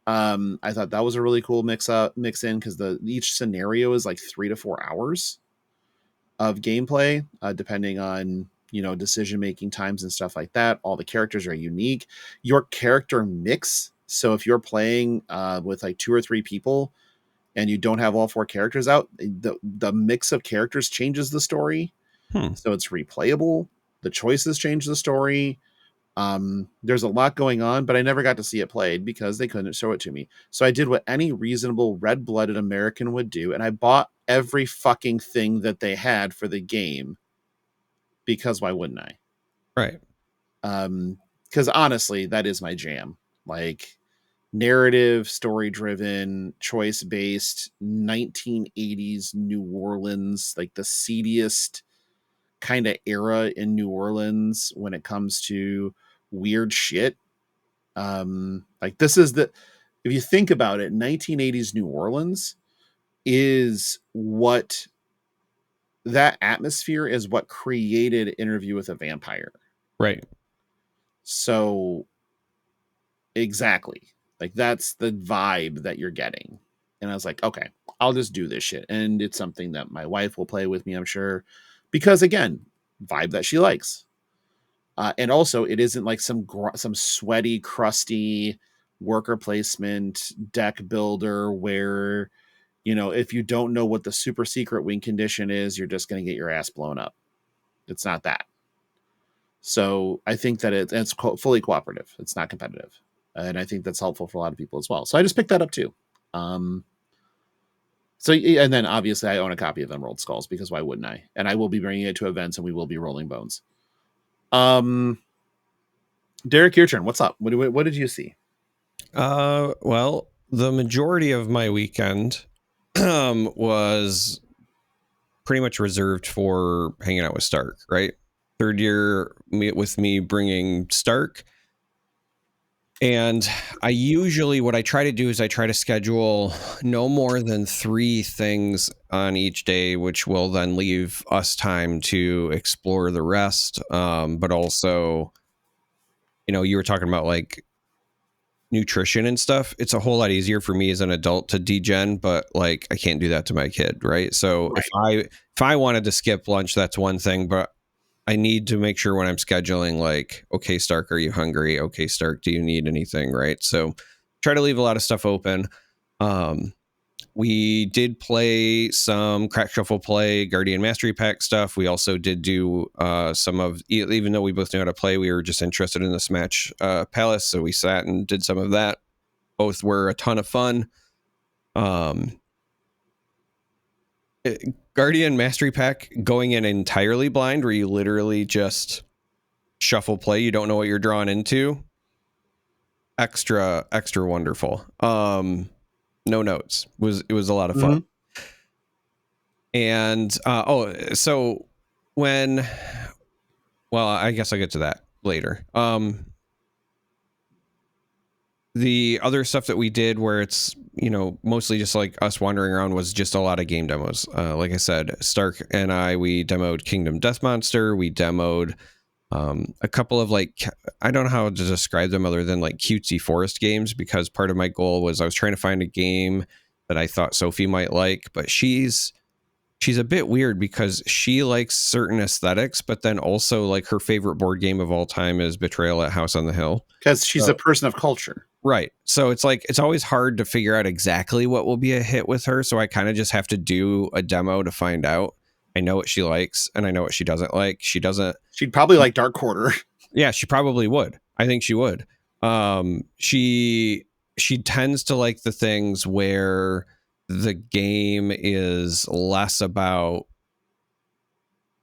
[SPEAKER 2] I thought that was a really cool mix in because each scenario is like 3 to 4 hours of gameplay, depending on decision making times and stuff like that. All the characters are unique. Your character mix. So if you're playing with like 2 or 3 people and you don't have all 4 characters out, the mix of characters changes the story. So it's replayable. The choices change the story. There's a lot going on, but I never got to see it played because they couldn't show it to me. So I did what any reasonable red-blooded American would do, and I bought every fucking thing that they had for the game because why wouldn't I?
[SPEAKER 3] Right.
[SPEAKER 2] Because honestly, that is my jam. Like narrative, story-driven, choice-based, 1980s New Orleans, like the seediest kind of era in New Orleans when it comes to weird shit. Like this is if you think about it, 1980s New Orleans is what that atmosphere is what created Interview with a Vampire.
[SPEAKER 3] Right.
[SPEAKER 2] So exactly, like that's the vibe that you're getting. And I was like, okay, I'll just do this shit. And it's something that my wife will play with me, I'm sure, because again, vibe that she likes. And also, it isn't like some sweaty, crusty worker placement deck builder where, if you don't know what the super secret win condition is, you're just going to get your ass blown up. It's not that. So I think that it's fully cooperative. It's not competitive. And I think that's helpful for a lot of people as well. So I just picked that up too. And then obviously I own a copy of Emerald Skulls because why wouldn't I? And I will be bringing it to events and we will be rolling bones. Darick, your turn. What's up? What did you see?
[SPEAKER 3] Well, the majority of my weekend was pretty much reserved for hanging out with Stark, right? Third year with me bringing Stark. And what I try to do is I try to schedule no more than 3 things on each day, which will then leave us time to explore the rest. But also, you were talking about like nutrition and stuff. It's a whole lot easier for me as an adult to degen, but like I can't do that to my kid, right? So if I wanted to skip lunch, that's one thing, but I need to make sure when I'm scheduling, like, okay, Stark, are you hungry? Okay, Stark, do you need anything? Right. So try to leave a lot of stuff open. We did play some Crack Shuffle play, Guardian Mastery Pack stuff. We also did do some of, even though we both knew how to play, we were just interested in the Smash Palace. So we sat and did some of that. Both were a ton of fun. Guardian Mastery Pack going in entirely blind, where you literally just shuffle play, you don't know what you're drawing into. Extra wonderful. No notes. It was a lot of fun. And so I guess I'll get to that later. The other stuff that we did where it's, mostly just like us wandering around was just a lot of game demos. Like I said, Stark and we demoed Kingdom Death Monster. We demoed a couple of like, I don't know how to describe them other than like cutesy forest games, because part of my goal was I was trying to find a game that I thought Sophie might like, but she's a bit weird because she likes certain aesthetics, but then also like her favorite board game of all time is Betrayal at House on the Hill.
[SPEAKER 2] Because she's a person of culture.
[SPEAKER 3] Right. So it's like, it's always hard to figure out exactly what will be a hit with her. So I kind of just have to do a demo to find out. I know what she likes and I know what she doesn't like. She'd
[SPEAKER 2] probably like Dark Quarter.
[SPEAKER 3] Yeah, she probably would. I think she would. She tends to like the things where the game is less about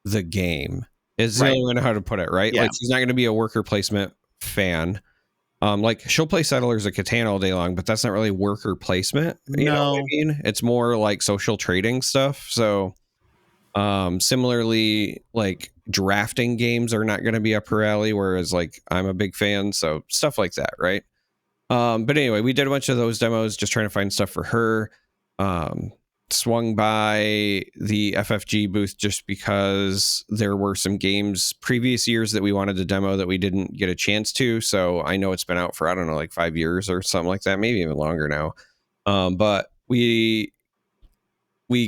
[SPEAKER 3] the game. Is the only way I know how to put it, right?
[SPEAKER 2] Yeah.
[SPEAKER 3] Like she's not going to be a worker placement fan. Like she'll play Settlers of Catan all day long, but that's not really worker placement. You know what I mean? It's more like social trading stuff. So similarly, like drafting games are not going to be up her alley, whereas like I'm a big fan. So stuff like that, right? But anyway, we did a bunch of those demos just trying to find stuff for her. Swung by the FFG booth just because there were some games previous years that we wanted to demo that we didn't get a chance to. So I know it's been out for, I don't know, like 5 years or something like that, maybe even longer now. But we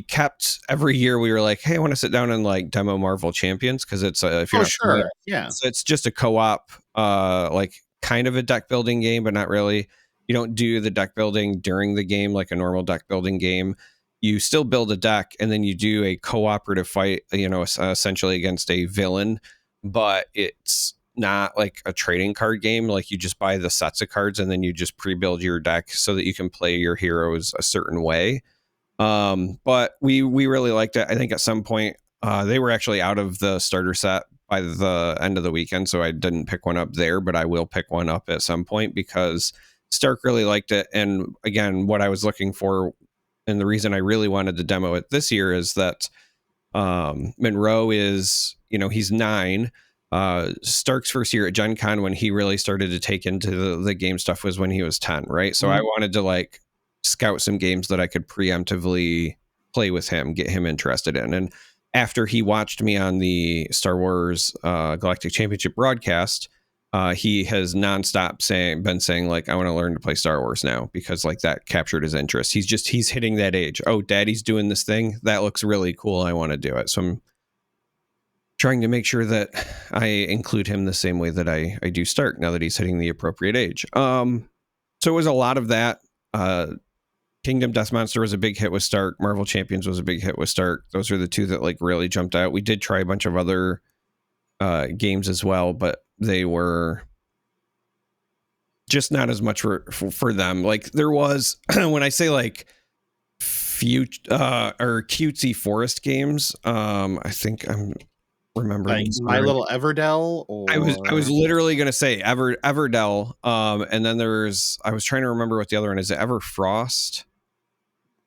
[SPEAKER 3] kept every year we were like, hey, I want to sit down and like demo Marvel Champions, because it's if you're not familiar,
[SPEAKER 2] yeah,
[SPEAKER 3] so it's just a co-op like kind of a deck building game, but not really. You don't do the deck building during the game like a normal deck building game. You still build a deck and then you do a cooperative fight, essentially against a villain, but it's not like a trading card game. Like you just buy the sets of cards and then you just pre-build your deck so that you can play your heroes a certain way. But we really liked it. I think at some point they were actually out of the starter set by the end of the weekend, so I didn't pick one up there, but I will pick one up at some point because Stark really liked it. And again, what I was looking for and the reason I really wanted to demo it this year is that Monroe is, he's 9. Stark's first year at GenCon, when he really started to take into the game stuff, was when he was 10, right? So I wanted to like scout some games that I could preemptively play with him, get him interested in. And after he watched me on the Star Wars Galactic Championship broadcast, he has nonstop been saying like, I want to learn to play Star Wars now, because like that captured his interest. He's hitting that age. Oh, daddy's doing this thing. That looks really cool. I want to do it. So I'm trying to make sure that I include him the same way that I do Stark now that he's hitting the appropriate age. So it was a lot of that. Kingdom Death Monster was a big hit with Stark. Marvel Champions was a big hit with Stark. Those are the two that like really jumped out. We did try a bunch of other games as well, but they were just not as much for them. Like there was, when I say like or cutesy forest games, I think I'm remembering
[SPEAKER 2] like My Little Everdell, or
[SPEAKER 3] I was literally going to say Everdell. And then I was trying to remember what the other one is. Everfrost.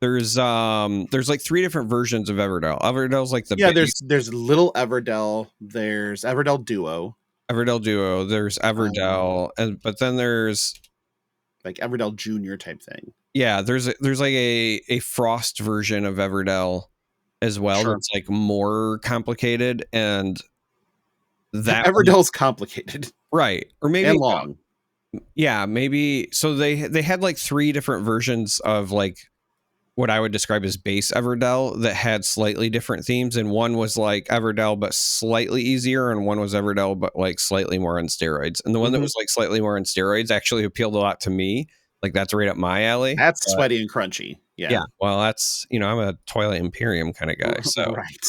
[SPEAKER 3] There's like 3 different versions of Everdell. Everdell's like
[SPEAKER 2] there's Little Everdell, there's Everdell Duo.
[SPEAKER 3] There's Everdell, but then there's
[SPEAKER 2] like Everdell Junior type thing.
[SPEAKER 3] Yeah, there's like a Frost version of Everdell as well.
[SPEAKER 2] Sure.
[SPEAKER 3] That's like more complicated, and that
[SPEAKER 2] Everdell's complicated,
[SPEAKER 3] right? Or maybe
[SPEAKER 2] and long.
[SPEAKER 3] Yeah, maybe. So they had like 3 different versions of like what I would describe as base Everdell that had slightly different themes, and one was like Everdell but slightly easier, and one was Everdell but like slightly more on steroids. And the one that was like slightly more on steroids actually appealed a lot to me. Like that's right up my alley.
[SPEAKER 2] That's sweaty and crunchy. Yeah.
[SPEAKER 3] Well, that's, I'm a Twilight Imperium kind of guy. So
[SPEAKER 2] right.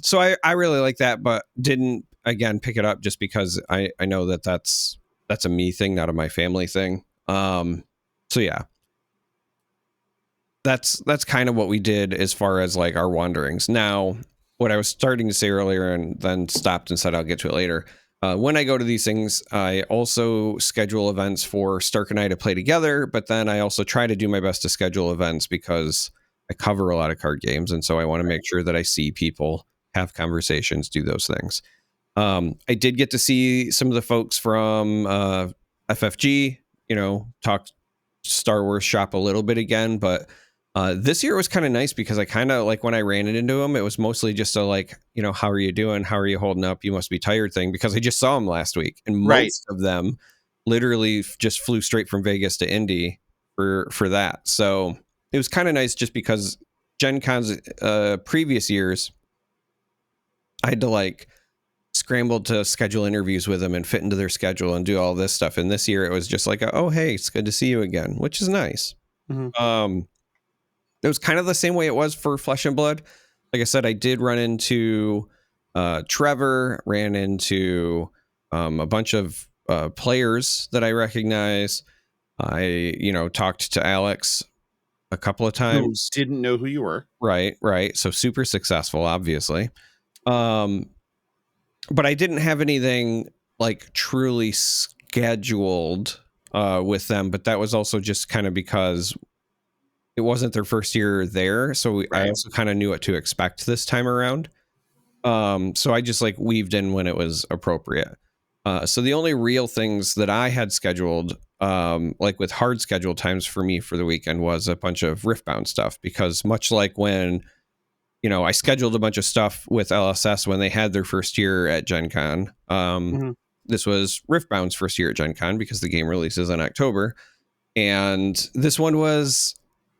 [SPEAKER 3] So I really like that, but didn't again pick it up just because I know that's a me thing, not a my family thing. So yeah, that's kind of what we did as far as like our wanderings. Now, what I was starting to say earlier and then stopped and said I'll get to it later. When I go to these things, I also schedule events for Stark and I to play together, but then I also try to do my best to schedule events because I cover a lot of card games, and so I want to make sure that I see people, have conversations, do those things. I did get to see some of the folks from FFG, talk Star Wars shop a little bit again, but this year was kind of nice because I kind of like when I ran into them, it was mostly just a like, how are you doing? How are you holding up? You must be tired thing, because I just saw them last week, and most of them literally just flew straight from Vegas to Indy for that. So it was kind of nice just because Gen Con's previous years, I had to like scramble to schedule interviews with them and fit into their schedule and do all this stuff. And this year it was just like, oh, hey, it's good to see you again, which is nice. It was kind of the same way it was for Flesh and Blood. Like I said, I did run into Trevor, ran into a bunch of players that I recognize. I, talked to Alex a couple of times.
[SPEAKER 2] Who didn't know who you were.
[SPEAKER 3] Right. So super successful, obviously. But I didn't have anything like truly scheduled with them. But that was also just kind of because it wasn't their first year there. So I also kind of knew what to expect this time around. So I just like weaved in when it was appropriate. So the only real things that I had scheduled, like with hard schedule times for me for the weekend, was a bunch of Riftbound stuff, because much like when, I scheduled a bunch of stuff with LSS when they had their first year at Gen Con. This was Riftbound's first year at Gen Con because the game releases in October. And this one was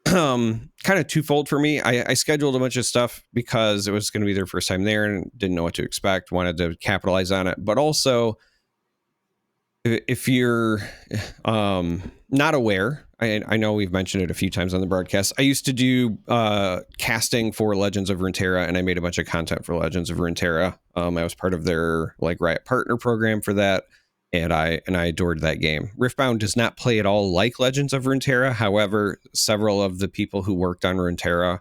[SPEAKER 3] kind of twofold for me. I scheduled a bunch of stuff because it was going to be their first time there and didn't know what to expect, wanted to capitalize on it. But also, if you're not aware, I know we've mentioned it a few times on the broadcast. I used to do casting for Legends of Runeterra, and I made a bunch of content for Legends of Runeterra. I was part of their like Riot Partner program for that, and I adored that game. Riftbound does not play at all like Legends of Runeterra. However, several of the people who worked on Runeterra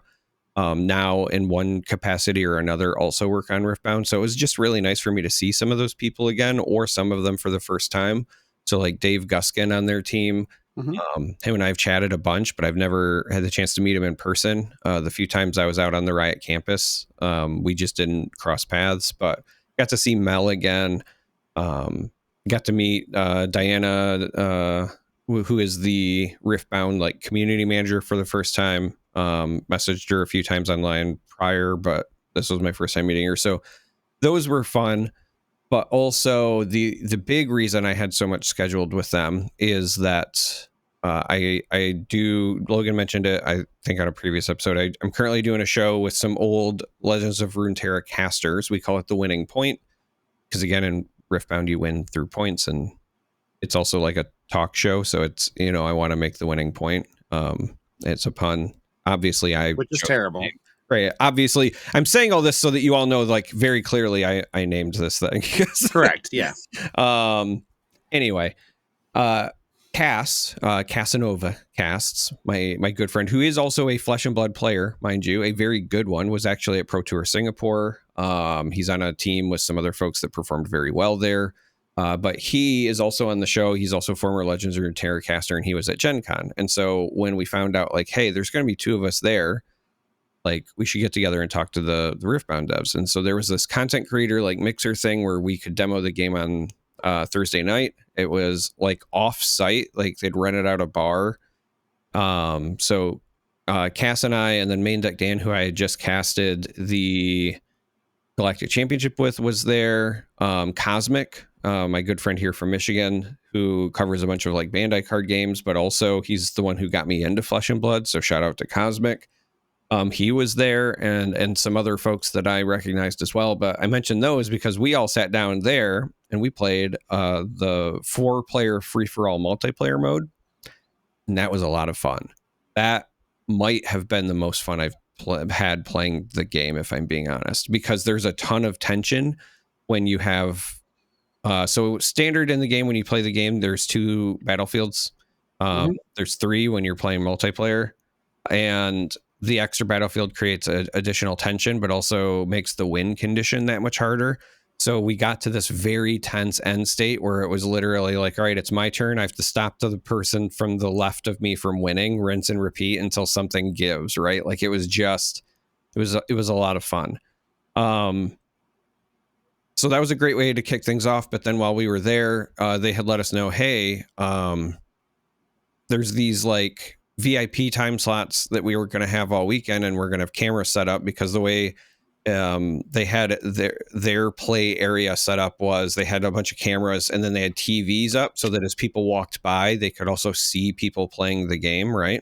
[SPEAKER 3] now in one capacity or another also work on Riftbound. So it was just really nice for me to see some of those people again, or some of them for the first time. So like Dave Guskin on their team, him and I have chatted a bunch, but I've never had the chance to meet him in person. The few times I was out on the Riot campus, we just didn't cross paths, but got to see Mel again. Got to meet Diana, who is the Riftbound like community manager for the first time. Messaged her a few times online prior, but this was my first time meeting her. So those were fun. But also the big reason I had so much scheduled with them is that I do, Logan mentioned it, I think on a previous episode, I'm currently doing a show with some old Legends of Runeterra casters. We call it the Winning Point, because again, in Riftbound, you win through points, and it's also like a talk show. So it's, I want to make the winning point. It's a pun. Obviously, which is terrible. Right. Obviously, I'm saying all this so that you all know, like, very clearly I named this thing.
[SPEAKER 2] Correct. Yeah.
[SPEAKER 3] Anyway, Casanova Casts, my good friend, who is also a Flesh and Blood player, mind you, a very good one, was actually at Pro Tour Singapore. He's on a team with some other folks that performed very well there. But he is also on the show. He's also former Legends of Runeterra caster, and he was at Gen Con. And so when we found out, like, hey, there's going to be 2 of us there, like, we should get together and talk to the Riftbound devs. And so there was this content creator, like, mixer thing where we could demo the game on Thursday night. It was like off site, like they'd rented out a bar. So Cass and I, and then Main Deck Dan, who I had just casted the Galactic Championship with, was there. Cosmic, my good friend here from Michigan, who covers a bunch of like Bandai card games, but also he's the one who got me into Flesh and Blood. So shout out to Cosmic. He was there, and some other folks that I recognized as well. But I mentioned those because we all sat down there and we played the 4-player free-for-all multiplayer mode. And that was a lot of fun. That might have been the most fun I've had playing the game, if I'm being honest, because there's a ton of tension when you have... so standard in the game, when you play the game, there's 2 battlefields. There's 3 when you're playing multiplayer. And the extra battlefield creates additional tension, but also makes the win condition that much harder. So we got to this very tense end state where it was literally like, all right, it's my turn. I have to stop the person from the left of me from winning, rinse and repeat until something gives, right? Like it was a lot of fun. So that was a great way to kick things off. But then while we were there, they had let us know, hey, therethere's these like VIP time slots that we were going to have all weekend, and we're going to have cameras set up, because the way they had their play area set up was they had a bunch of cameras, and then they had TVs up so that as people walked by, they could also see people playing the game, right?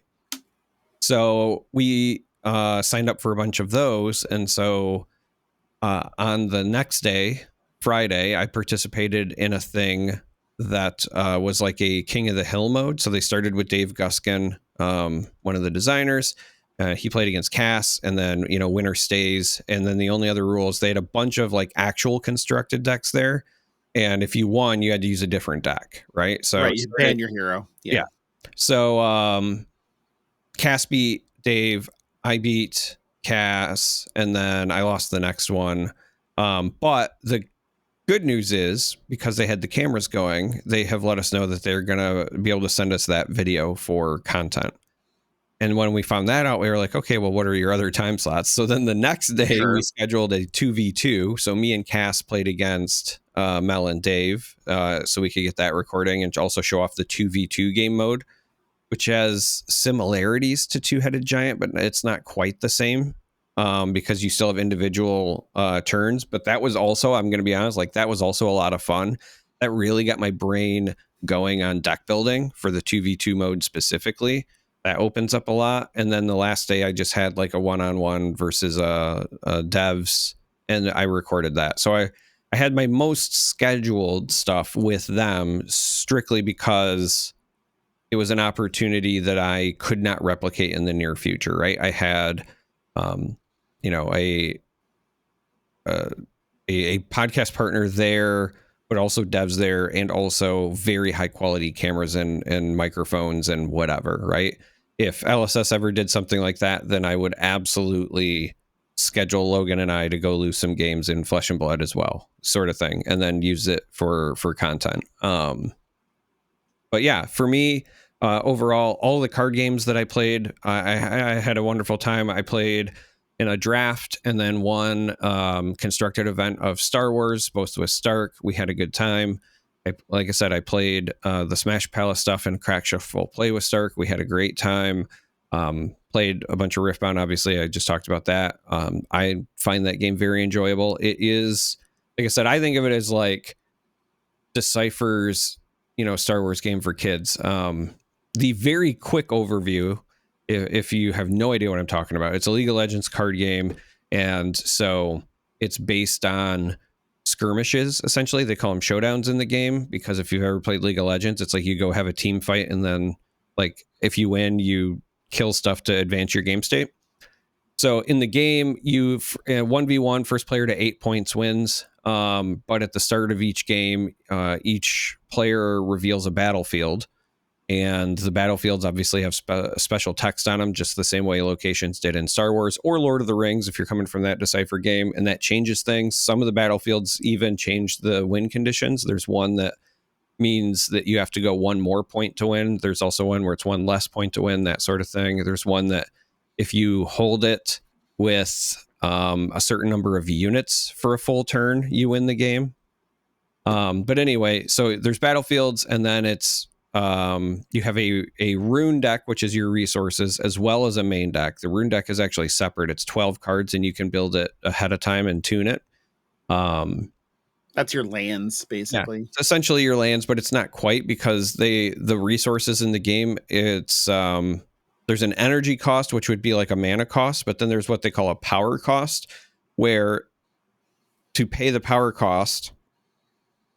[SPEAKER 3] So we signed up for a bunch of those. And so on the next day, Friday, I participated in a thing that was like a King of the Hill mode. So they started with Dave Guskin, one of the designers. He played against Cass, and then, winner stays. And then the only other rules, they had a bunch of like actual constructed decks there. And if you won, you had to use a different deck, right? So
[SPEAKER 2] you ban your hero.
[SPEAKER 3] Yeah. So Cass beat Dave, I beat Cass, and then I lost the next one. But the good news is, because they had the cameras going, they have let us know that they're going to be able to send us that video for content. And when we found that out, we were like, okay, well, what are your other time slots? So then the next day we scheduled a 2v2. So me and Cass played against Mel and Dave, so we could get that recording and also show off the 2v2 game mode, which has similarities to Two-Headed Giant, but it's not quite the same, because you still have individual turns. But that was also, I'm going to be honest, like that was also a lot of fun. That really got my brain going on deck building for the 2v2 mode specifically. That opens up a lot. And then the last day I just had like a one-on-one versus devs, and I recorded that. So I had my most scheduled stuff with them strictly because it was an opportunity that I could not replicate in the near future, right? I had, a podcast partner there, but also devs there, and also very high quality cameras and microphones and whatever, right? If LSS ever did something like that, then I would absolutely schedule Logan and I to go lose some games in Flesh and Blood as well, sort of thing, and then use it for content. But yeah, for me, overall, all the card games that I played, I had a wonderful time. I played in a draft and then one constructed event of Star Wars, both with Stark. We had a good time. Like I said, I played the Smash Palace stuff and Crack Shuffle Play with Stark. We had a great time. Played a bunch of Riftbound. Obviously, I just talked about that. I find that game very enjoyable. It is, like I said, I think of it as like Decipher's, Star Wars game for kids. The very quick overview, if you have no idea what I'm talking about, it's a League of Legends card game. And so it's based on skirmishes, essentially. They call them showdowns in the game, because if you've ever played League of Legends, it's like you go have a team fight, and then like if you win, you kill stuff to advance your game state. So in the game, you 1v1, first player to 8 points wins. But at the start of each game, each player reveals a battlefield, and the battlefields obviously have special text on them, just the same way locations did in Star Wars or Lord of the Rings, if you're coming from that Decipher game, and that changes things. Some of the battlefields even change the win conditions. There's one that means that you have to go one more point to win. There's also one where it's one less point to win, that sort of thing. There's one that if you hold it with a certain number of units for a full turn, you win the game. But anyway, so there's battlefields, and then it's you have a rune deck, which is your resources, as well as a main deck. The rune deck is actually separate. It's 12 cards, and you can build it ahead of time and tune it.
[SPEAKER 2] That's your lands, basically.
[SPEAKER 3] Yeah, it's essentially your lands, but it's not quite, because the resources in the game, it's there's an energy cost, which would be like a mana cost, but then there's what they call a power cost, where to pay the power cost,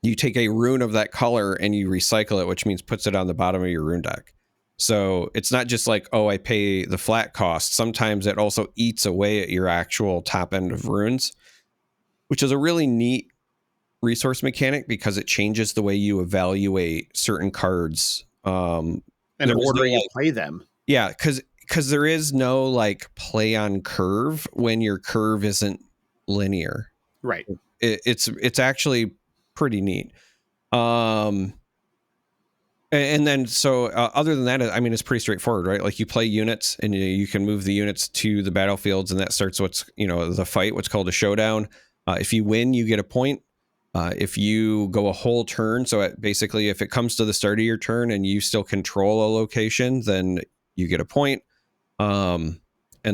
[SPEAKER 3] you take a rune of that color and you recycle it, which means puts it on the bottom of your rune deck. So it's not just like, oh, I pay the flat cost. Sometimes it also eats away at your actual top end of runes, which is a really neat resource mechanic, because it changes the way you evaluate certain cards.
[SPEAKER 2] And the order you play them.
[SPEAKER 3] Yeah, because there is no like play on curve when your curve isn't linear.
[SPEAKER 2] Right.
[SPEAKER 3] It's actually pretty neat. And then so other than that, I mean, it's pretty straightforward, right? Like you play units, and you can move the units to the battlefields, and that starts what's, the fight, what's called a showdown. If you win, you get a point. If you go a whole turn, so basically if it comes to the start of your turn and you still control a location, then you get a point. And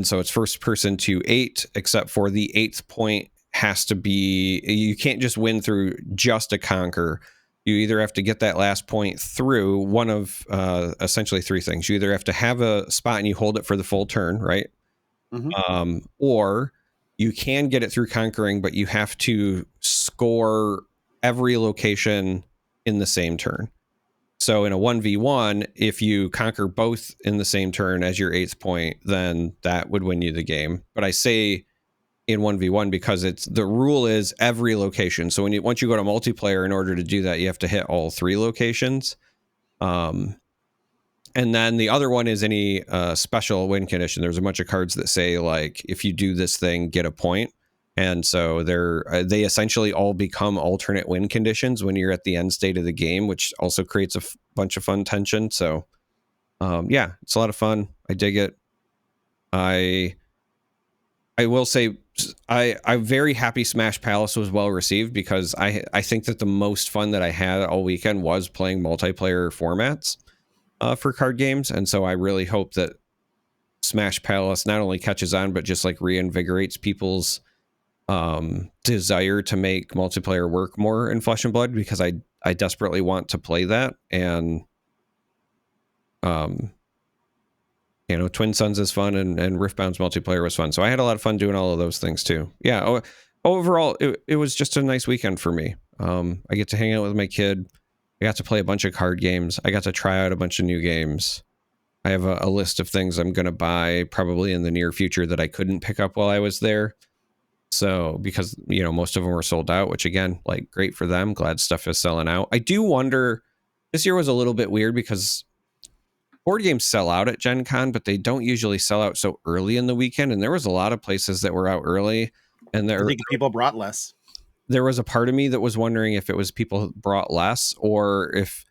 [SPEAKER 3] so it's first person to 8, except for the 8th point has to be, you can't just win through just a conquer. You either have to get that last point through one of essentially 3 things. You either have to have a spot and you hold it for the full turn, right? Mm-hmm. Or you can get it through conquering, but you have to score every location in the same turn. So in a 1v1, if you conquer both in the same turn as your 8th point, then that would win you the game. But I say in 1v1 because the rule is every location. So once you go to multiplayer, in order to do that, you have to hit all 3 locations. And then the other one is any special win condition. There's a bunch of cards that say, like, if you do this thing, get a point. And so they essentially all become alternate win conditions when you're at the end state of the game, which also creates a bunch of fun tension. So, yeah, it's a lot of fun. I dig it. I will say I'm very happy Smash Palace was well received, because I think that the most fun that I had all weekend was playing multiplayer formats for card games. And so I really hope that Smash Palace not only catches on, but just like reinvigorates people's desire to make multiplayer work more in Flesh and Blood, because I desperately want to play that. And Twin Suns is fun, and Riftbound's multiplayer was fun. So I had a lot of fun doing all of those things too. Yeah. Overall, it was just a nice weekend for me. I get to hang out with my kid. I got to play a bunch of card games. I got to try out a bunch of new games. I have a list of things I'm going to buy probably in the near future that I couldn't pick up while I was there. So, because, most of them were sold out, which again, like, great for them. Glad stuff is selling out. I do wonder, this year was a little bit weird because board games sell out at GenCon, but they don't usually sell out so early in the weekend. And there was a lot of places that were out early, and
[SPEAKER 2] I think people brought less.
[SPEAKER 3] There was a part of me that was wondering if it was people brought less, or if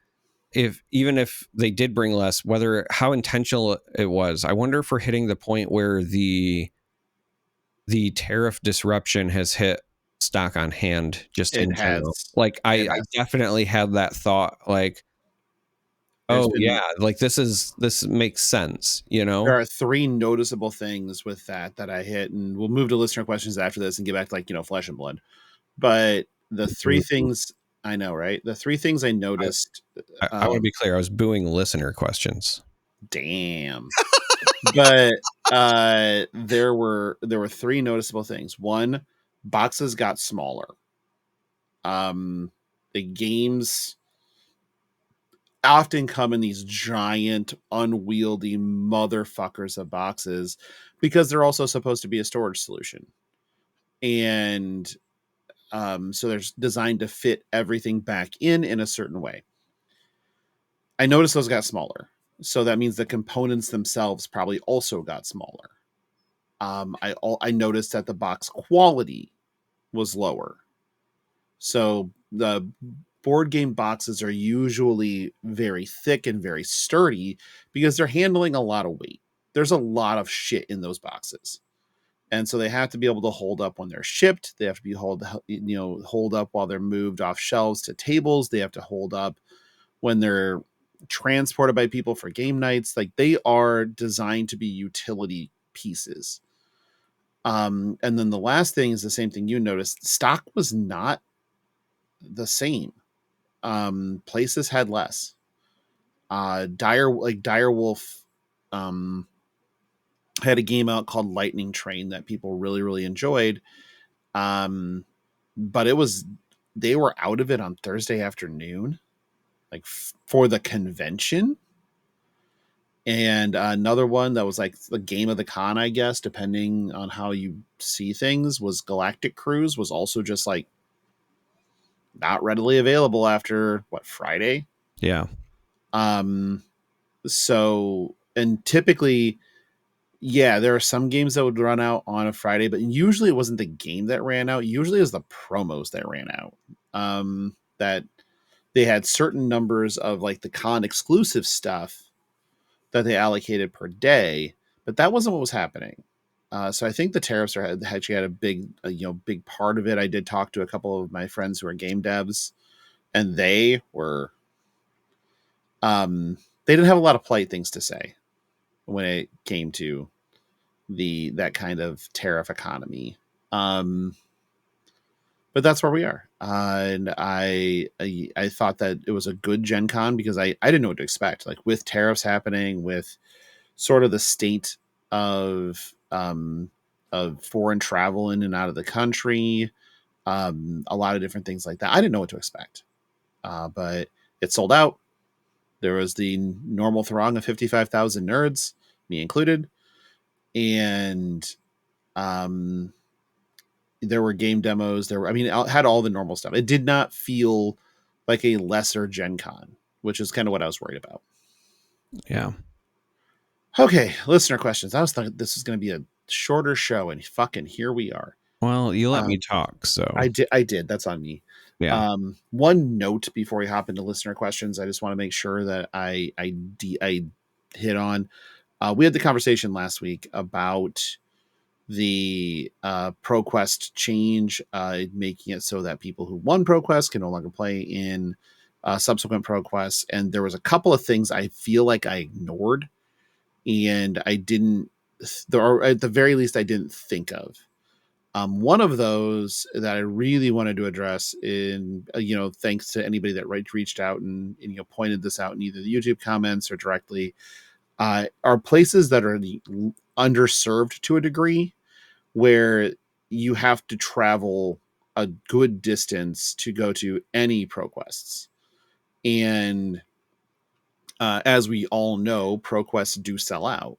[SPEAKER 3] even if they did bring less, how intentional it was. I wonder if we're hitting the point where the tariff disruption has hit stock on hand just in general. Like I definitely had that thought, like, like this makes sense, There
[SPEAKER 2] are 3 noticeable things with that I hit, and we'll move to listener questions after this and get back to Flesh and Blood. But the 3 things, I know, right? The 3 things I noticed.
[SPEAKER 3] I want to be clear. I was booing listener questions.
[SPEAKER 2] Damn. But there were 3 noticeable things. 1, boxes got smaller. The games often come in these giant, unwieldy motherfuckers of boxes, because they're also supposed to be a storage solution. And so they're designed to fit everything back in a certain way. I noticed those got smaller. So that means the components themselves probably also got smaller. I noticed that the box quality was lower. So the board game boxes are usually very thick and very sturdy because they're handling a lot of weight. There's a lot of shit in those boxes. And so they have to be able to hold up when they're shipped. They have to be hold up while they're moved off shelves to tables. They have to hold up when they're transported by people for game nights. Like, they are designed to be utility pieces. And then the last thing is the same thing you noticed. Stock was not the same. Places had less. Dire Wolf had a game out called Lightning Train that people really, really enjoyed. But they were out of it on Thursday afternoon, like for the convention. And another one that was like the game of the con, I guess, depending on how you see things, was Galactic Cruise, was also just like not readily available after Friday.
[SPEAKER 3] Yeah.
[SPEAKER 2] So, and typically, yeah, there are some games that would run out on a Friday, but usually it wasn't the game that ran out. Usually it was the promos that ran out. That they had certain numbers of like the con exclusive stuff that they allocated per day, but that wasn't what was happening. So I think the tariffs actually had a big part of it. I did talk to a couple of my friends who are game devs, and they didn't have a lot of polite things to say when it came to that kind of tariff economy. But that's where we are. And I thought that it was a good Gen Con because I didn't know what to expect. Like, with tariffs happening, with sort of the state of foreign travel in and out of the country, a lot of different things like that. I didn't know what to expect. But it sold out. There was the normal throng of 55,000 nerds, me included. And there were game demos. It had all the normal stuff. It did not feel like a lesser Gen Con, which is kind of what I was worried about.
[SPEAKER 3] Yeah.
[SPEAKER 2] Okay, listener questions. I was thinking this was going to be a shorter show, and fucking here we are.
[SPEAKER 3] Well, you let me talk, so
[SPEAKER 2] I did. That's on me.
[SPEAKER 3] Yeah.
[SPEAKER 2] One note before we hop into listener questions, I just want to make sure that I hit on. We had the conversation last week about the ProQuest change, making it so that people who won ProQuest can no longer play in subsequent ProQuests. And there was a couple of things I feel like I ignored, and I didn't, or at the very least, I didn't think of. One of those that I really wanted to address, in thanks to anybody that reached out and pointed this out in either the YouTube comments or directly, are places that are underserved to a degree, where you have to travel a good distance to go to any ProQuests. And as we all know, ProQuests do sell out.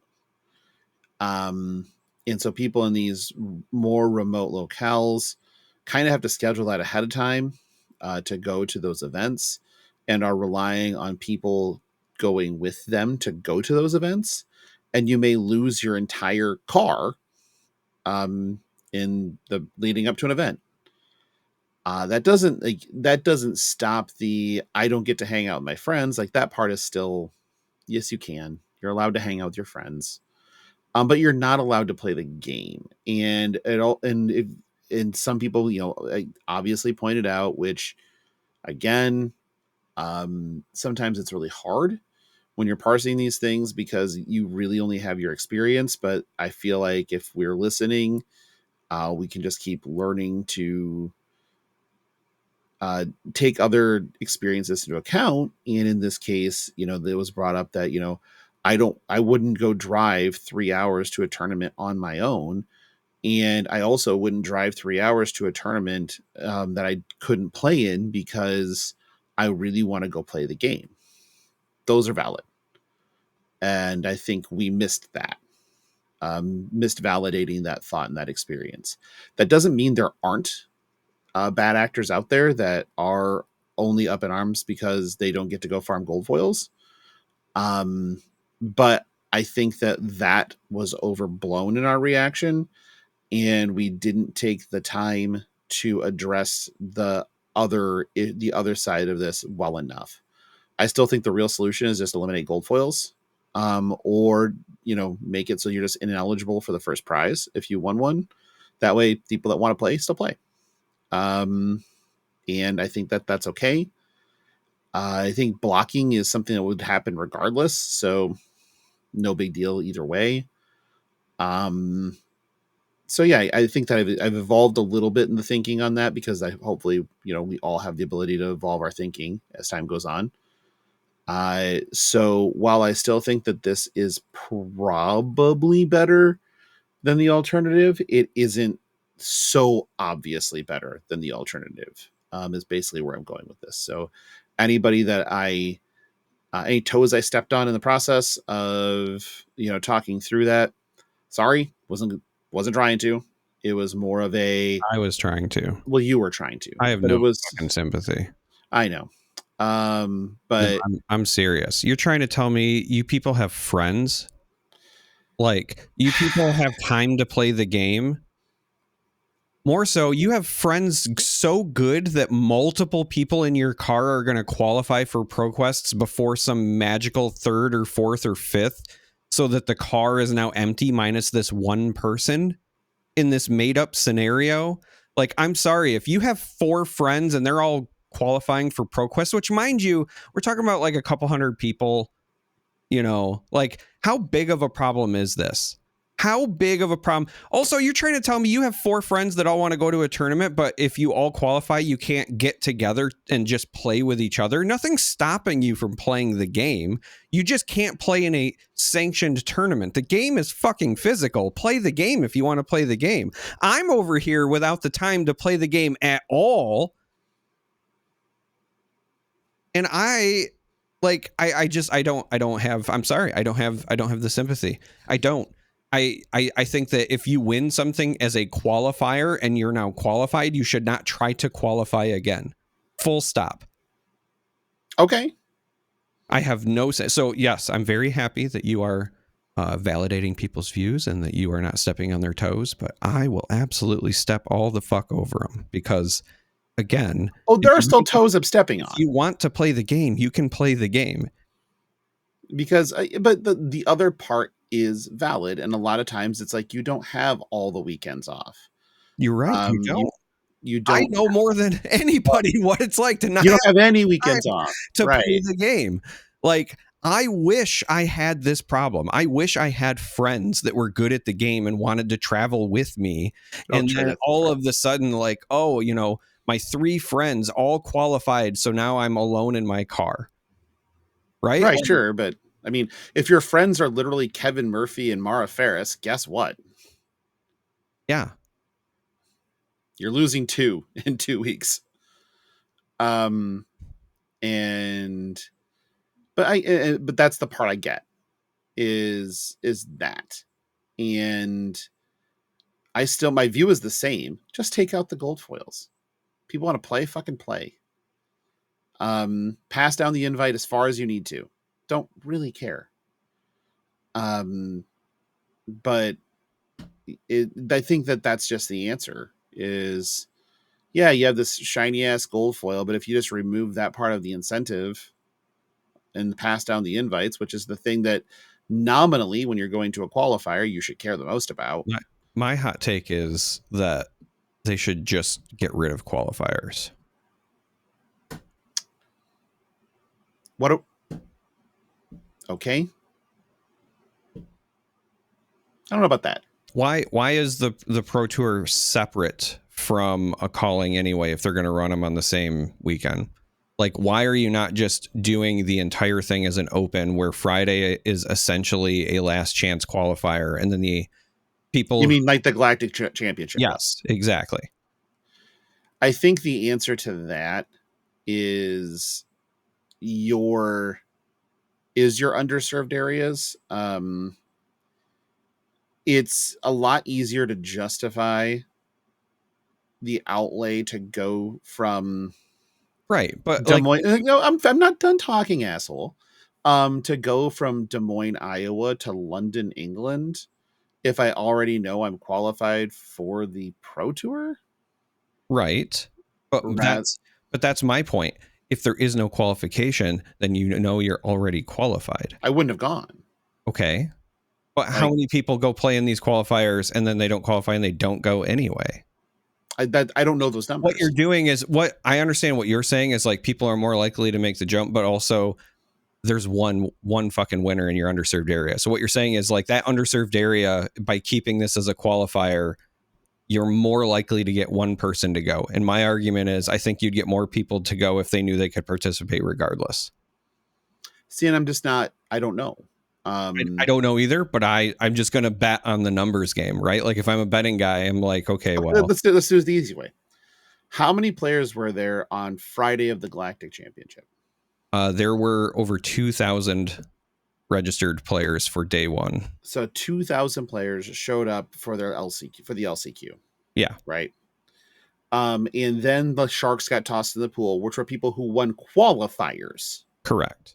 [SPEAKER 2] And so people in these more remote locales kind of have to schedule that ahead of time to go to those events, and are relying on people going with them to go to those events. And you may lose your entire car in the leading up to an event. That doesn't stop the I don't get to hang out with my friends. Like, that part is still, yes, you can. You're allowed to hang out with your friends. But you're not allowed to play the game. And some people, obviously pointed out, which again, sometimes it's really hard when you're parsing these things because you really only have your experience. But I feel like if we're listening, we can just keep learning to take other experiences into account. And in this case, it was brought up that, I wouldn't go drive 3 hours to a tournament on my own. And I also wouldn't drive 3 hours to a tournament that I couldn't play in because I really want to go play the game. Those are valid. And I think we missed that. Missed validating that thought and that experience. That doesn't mean there aren't bad actors out there that are only up in arms because they don't get to go farm gold foils. But I think that was overblown in our reaction, and we didn't take the time to address the other side of this well enough. I still think the real solution is just eliminate gold foils. or make it so you're just ineligible for the first prize if you won one. That way, people that want to play still play. And I think that that's okay. I think blocking is something that would happen regardless, so no big deal either way. So yeah, I think that I've evolved a little bit in the thinking on that, because hopefully we all have the ability to evolve our thinking as time goes on. So while I still think that this is probably better than the alternative, it isn't so obviously better than the alternative. Is basically where I'm going with this. So anybody that any toes I stepped on in the process of talking through that, sorry, wasn't trying to. It was more of a,
[SPEAKER 3] I was trying to.
[SPEAKER 2] well, you were trying to.
[SPEAKER 3] I have
[SPEAKER 2] but
[SPEAKER 3] no
[SPEAKER 2] it was
[SPEAKER 3] fucking sympathy.
[SPEAKER 2] I know.
[SPEAKER 3] No,
[SPEAKER 2] But
[SPEAKER 3] I'm serious. You're trying to tell me you people have friends? Like, you people have time to play the game? More so, you have friends so good that multiple people in your car are going to qualify for ProQuests before some magical third or fourth or fifth, so that the car is now empty minus this one person in this made up scenario. Like, I'm sorry, if you have 4 friends and they're all qualifying for ProQuest, which, mind you, we're talking about like a couple hundred people, like, how big of a problem is this? How big of a problem? Also, you're trying to tell me you have 4 friends that all want to go to a tournament, but if you all qualify, you can't get together and just play with each other. Nothing's stopping you from playing the game. You just can't play in a sanctioned tournament. The game is fucking physical. Play the game if you want to play the game. I'm over here without the time to play the game at all. And I don't have the sympathy. I think that if you win something as a qualifier and you're now qualified, you should not try to qualify again. Full stop.
[SPEAKER 2] Okay.
[SPEAKER 3] I have no sense. So yes, I'm very happy that you are validating people's views and that you are not stepping on their toes, but I will absolutely step all the fuck over them, because again,
[SPEAKER 2] there are still toes I'm stepping on.
[SPEAKER 3] If you want to play the game, you can play the game.
[SPEAKER 2] Because but the other part is valid, and a lot of times it's like you don't have all the weekends off.
[SPEAKER 3] You're right. You don't.
[SPEAKER 2] You don't.
[SPEAKER 3] I know more than anybody what it's like to not.
[SPEAKER 2] You don't have any weekends off
[SPEAKER 3] to play the game. Like, I wish I had this problem. I wish I had friends that were good at the game and wanted to travel with me. And then all of a sudden, like, my 3 friends all qualified, so now I'm alone in my car. Right?
[SPEAKER 2] Right, sure. But I mean, if your friends are literally Kevin Murphy and Mara Ferris, guess what?
[SPEAKER 3] Yeah.
[SPEAKER 2] You're losing 2 in 2 weeks. But that's the part I get is that. And my view is the same. Just take out the gold foils. People want to play, fucking play. Pass down the invite as far as you need to. Don't really care. But I think that's just the answer is, yeah, you have this shiny ass gold foil, but if you just remove that part of the incentive and pass down the invites, which is the thing that nominally when you're going to a qualifier, you should care the most about.
[SPEAKER 3] My hot take is that they should just get rid of qualifiers.
[SPEAKER 2] Okay. I don't know about that.
[SPEAKER 3] Why is the Pro Tour separate from a calling anyway if they're going to run them on the same weekend? Like, why are you not just doing the entire thing as an open where Friday is essentially a last chance qualifier and then the people...
[SPEAKER 2] You mean like the Galactic Championship?
[SPEAKER 3] Yes, exactly.
[SPEAKER 2] I think the answer to that is your underserved areas. It's a lot easier to justify the outlay to go from
[SPEAKER 3] but
[SPEAKER 2] Des Moines. I'm not done talking, asshole. To go from Des Moines, Iowa to London, England, if I already know I'm qualified for the Pro Tour.
[SPEAKER 3] Right. But that's my point. If there is no qualification, then you're already qualified.
[SPEAKER 2] I wouldn't have gone.
[SPEAKER 3] Okay. But how
[SPEAKER 2] Like,
[SPEAKER 3] many people go play in these qualifiers and then they don't qualify and they don't go anyway?
[SPEAKER 2] I don't know those numbers.
[SPEAKER 3] What you're doing is, what I understand what you're saying is like people are more likely to make the jump, but also there's one fucking winner in your underserved area. So what you're saying is like that underserved area, by keeping this as a qualifier, you're more likely to get one person to go. And my argument is I think you'd get more people to go if they knew they could participate regardless.
[SPEAKER 2] See, and I'm just not, I don't know.
[SPEAKER 3] I don't know either, but I'm just going to bet on the numbers game, right? Like if I'm a betting guy, I'm like, okay, well,
[SPEAKER 2] let's do it the easy way. How many players were there on Friday of the Galactic Championship?
[SPEAKER 3] There were over 2,000 registered players for day one.
[SPEAKER 2] So 2,000 players showed up for their LCQ, for the LCQ.
[SPEAKER 3] Yeah.
[SPEAKER 2] Right. And then the Sharks got tossed in the pool, which were people who won qualifiers.
[SPEAKER 3] Correct.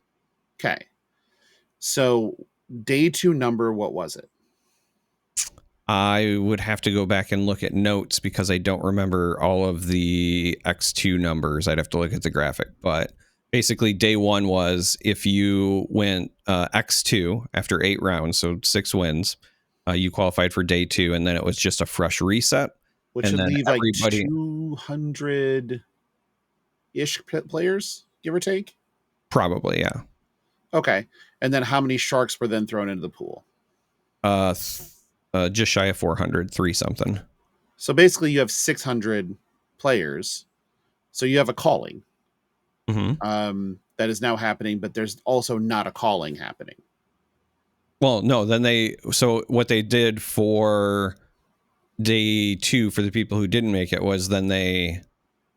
[SPEAKER 2] Okay. So day 2 number, what was it?
[SPEAKER 3] I would have to go back and look at notes because I don't remember all of the X2 numbers. I'd have to look at the graphic, but basically day 1 was if you went X2 after 8 rounds, so 6 wins, you qualified for day 2, and then it was just a fresh reset.
[SPEAKER 2] Which would leave like 200-ish players, give or take?
[SPEAKER 3] Probably, yeah.
[SPEAKER 2] Okay. And then how many Sharks were then thrown into the pool?
[SPEAKER 3] Just shy of 400, 3 something.
[SPEAKER 2] So basically you have 600 players. So you have a calling.
[SPEAKER 3] Mm-hmm.
[SPEAKER 2] That is now happening, but there's also not a calling happening.
[SPEAKER 3] Well, no, so what they did for day 2 for the people who didn't make it was then they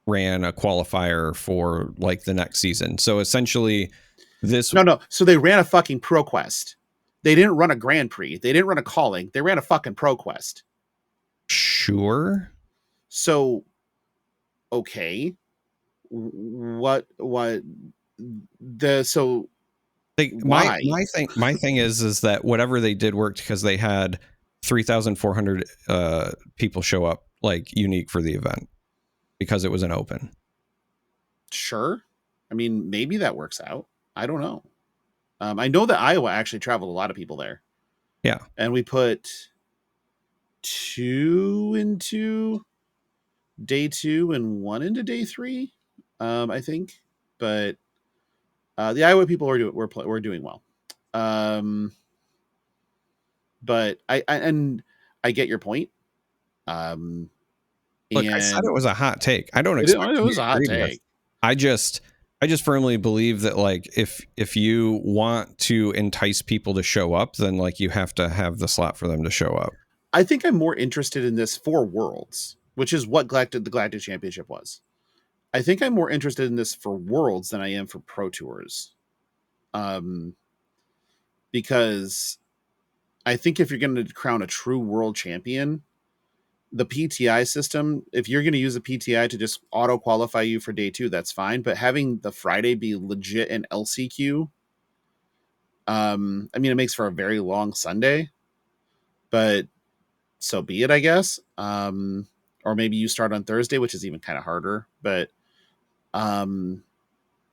[SPEAKER 3] ran a qualifier for like the next season. So essentially
[SPEAKER 2] so they ran a fucking Pro Quest. They didn't run a Grand Prix. They didn't run a calling. They ran a fucking Pro Quest.
[SPEAKER 3] Sure.
[SPEAKER 2] So, okay. My
[SPEAKER 3] thing is that whatever they did worked because they had 3,400 people show up like unique for the event because it was an open.
[SPEAKER 2] Sure. I mean, maybe that works out. I don't know. I know that Iowa actually traveled a lot of people there.
[SPEAKER 3] Yeah.
[SPEAKER 2] And we put 2 into day 2 and 1 into day 3, I think. But the Iowa people were doing well. But I get your point.
[SPEAKER 3] Look, I said it was a hot take. I don't expect
[SPEAKER 2] it was a hot take.
[SPEAKER 3] I just firmly believe that like if you want to entice people to show up, then like you have to have the slot for them to show up.
[SPEAKER 2] I think I'm more interested in this for Worlds, which is what the Galactic Championship was. I think I'm more interested in this for Worlds than I am for Pro Tours. Because I think if you're going to crown a true world champion, the PTI system, if you're going to use a PTI to just auto qualify you for day 2, that's fine. But having the Friday be legit an LCQ, I mean, it makes for a very long Sunday, but so be it, I guess. Or maybe you start on Thursday, which is even kind of harder. But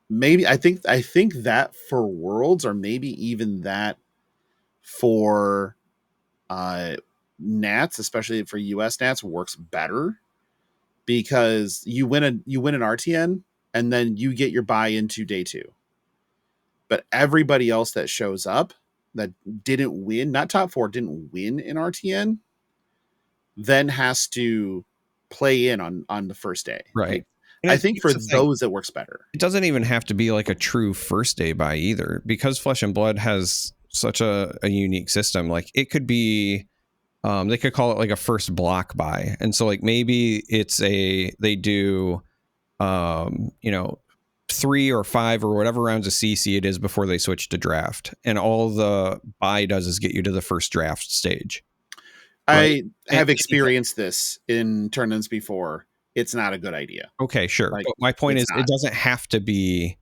[SPEAKER 2] maybe I think that for Worlds, or maybe even that for Nats, especially for US Nats, works better because you win an RTN and then you get your buy into day 2. But everybody else that shows up that didn't win, not top 4, didn't win in RTN, then has to play in on the first day.
[SPEAKER 3] Right.
[SPEAKER 2] Like,
[SPEAKER 3] and
[SPEAKER 2] I think for those it works better.
[SPEAKER 3] It doesn't even have to be like a true first day buy either, because Flesh and Blood has such a unique system. Like it could be they could call it like a first block buy, and so like maybe they do 3 or 5 or whatever rounds of CC it is before they switch to draft, and all the buy does is get you to the first draft stage.
[SPEAKER 2] Right? I have experienced this in tournaments before. It's not a good idea.
[SPEAKER 3] Okay, sure. Like, but my point is it doesn't have to be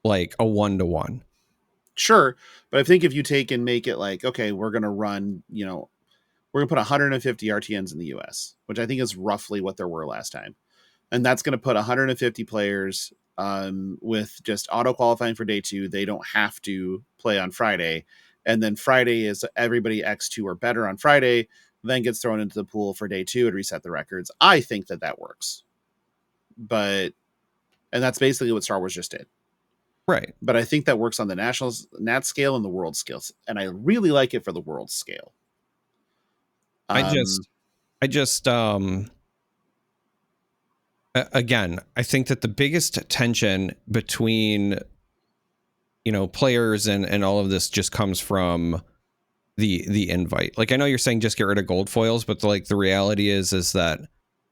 [SPEAKER 3] like a 1-to-1.
[SPEAKER 2] Sure, but I think if you take and make it like, okay, we're going to run, we're going to put 150 RTNs in the US, which I think is roughly what there were last time. And that's going to put 150 players with just auto qualifying for day 2. They don't have to play on Friday. And then Friday is everybody X2 or better on Friday, then gets thrown into the pool for day 2 and reset the records. I think that works. And that's basically what Star Wars just did.
[SPEAKER 3] Right.
[SPEAKER 2] But I think that works on the national nat scale and the world scales. And I really like it for the world scale.
[SPEAKER 3] Again, I think that the biggest tension between, players and all of this just comes from the invite. Like, I know you're saying just get rid of gold foils, but the reality is that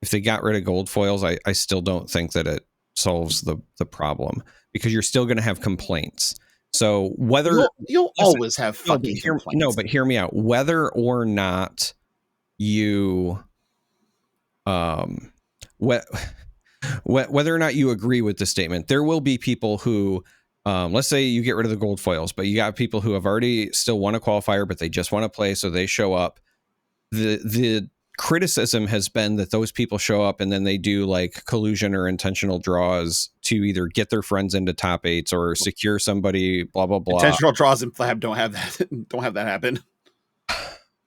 [SPEAKER 3] if they got rid of gold foils, I still don't think that it solves the problem, because you're still going to have complaints. So whether
[SPEAKER 2] you'll always have fucking complaints.
[SPEAKER 3] No, but hear me out. Whether or not you whether or not you agree with the statement, there will be people who, let's say you get rid of the gold foils, but you got people who have already still won a qualifier, but they just want to play, so they show up. The criticism has been that those people show up and then they do like collusion or intentional draws to either get their friends into top 8s or secure somebody, blah blah blah.
[SPEAKER 2] Intentional draws in Flab don't have that happen.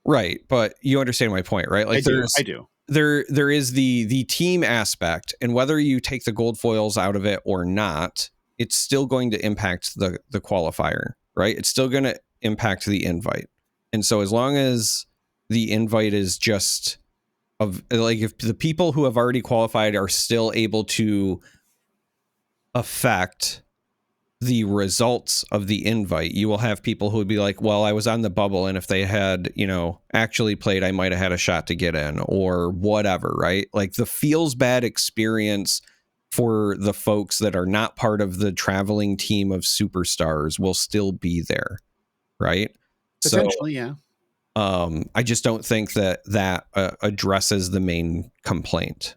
[SPEAKER 3] Right, but you understand my point, right? Like,
[SPEAKER 2] I do.
[SPEAKER 3] There is the team aspect, and whether you take the gold foils out of it or not, it's still going to impact the qualifier, right? It's still going to impact the invite. And so as long as the invite is just if the people who have already qualified are still able to affect the results of the invite, you will have people who would be like, well, I was on the bubble, and if they had, actually played, I might have had a shot to get in or whatever, right? Like, the feels bad experience for the folks that are not part of the traveling team of superstars will still be there, right?
[SPEAKER 2] Potentially, yeah.
[SPEAKER 3] I just don't think that addresses the main complaint.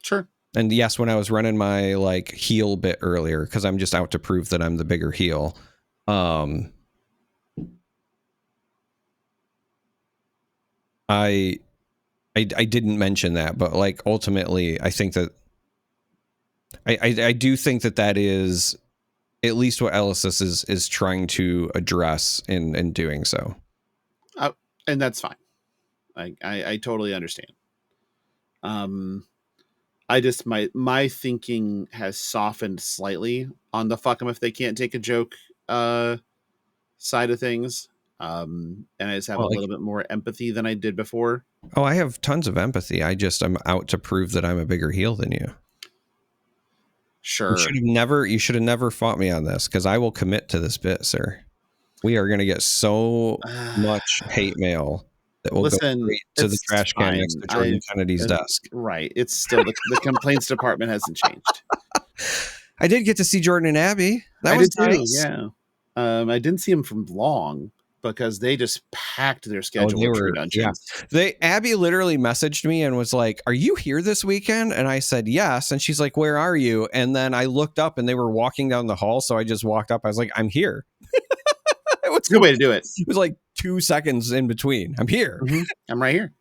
[SPEAKER 2] Sure.
[SPEAKER 3] And yes, when I was running my heel bit earlier, because I'm just out to prove that I'm the bigger heel. I didn't mention that, but ultimately, I think that I do think that is at least what Elysis is trying to address in doing so.
[SPEAKER 2] And that's fine. I totally understand. I just my thinking has softened slightly on the fuck them if they can't take a joke side of things. And I just have a little bit more empathy than I did before.
[SPEAKER 3] Oh, I have tons of empathy. I'm out to prove that I'm a bigger heel than you.
[SPEAKER 2] Sure.
[SPEAKER 3] You should have never fought me on this, because I will commit to this bit, sir. We are going to get so much hate mail that will go straight to the trash can next to Jordan Kennedy's desk.
[SPEAKER 2] Right. It's still the complaints department hasn't changed.
[SPEAKER 3] I did get to see Jordan and Abby. That was nice.
[SPEAKER 2] Too, yeah. I didn't see him from long, because they just packed their schedule with True Dungeons.
[SPEAKER 3] Yeah. Abby literally messaged me and was like, "Are you here this weekend?" And I said, "Yes." And she's like, "Where are you?" And then I looked up and they were walking down the hall. So I just walked up. I was like, "I'm here."
[SPEAKER 2] It was a good way to do it.
[SPEAKER 3] It was like 2 seconds in between. I'm here.
[SPEAKER 2] Mm-hmm. I'm right here.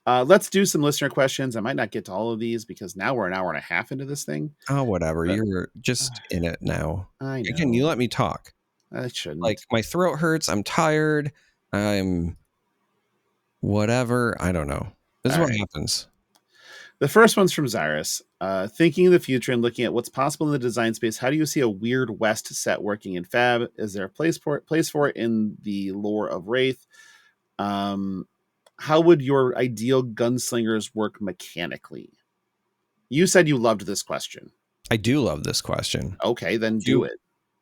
[SPEAKER 2] Let's do some listener questions. I might not get to all of these because now we're an hour and a half into this thing.
[SPEAKER 3] Oh, whatever. You're just in it now.
[SPEAKER 2] I know.
[SPEAKER 3] Can you let me talk?
[SPEAKER 2] I shouldn't.
[SPEAKER 3] My throat hurts. I'm tired. I'm whatever. I don't know. This is what happens.
[SPEAKER 2] The first one's from Zyrus. Thinking of the future and looking at what's possible in the design space, how do you see a Weird West set working in Fab? Is there a place for it in the lore of Wraith? How would your ideal gunslingers work mechanically? You said you loved this question.
[SPEAKER 3] I do love this question.
[SPEAKER 2] Okay, then do it.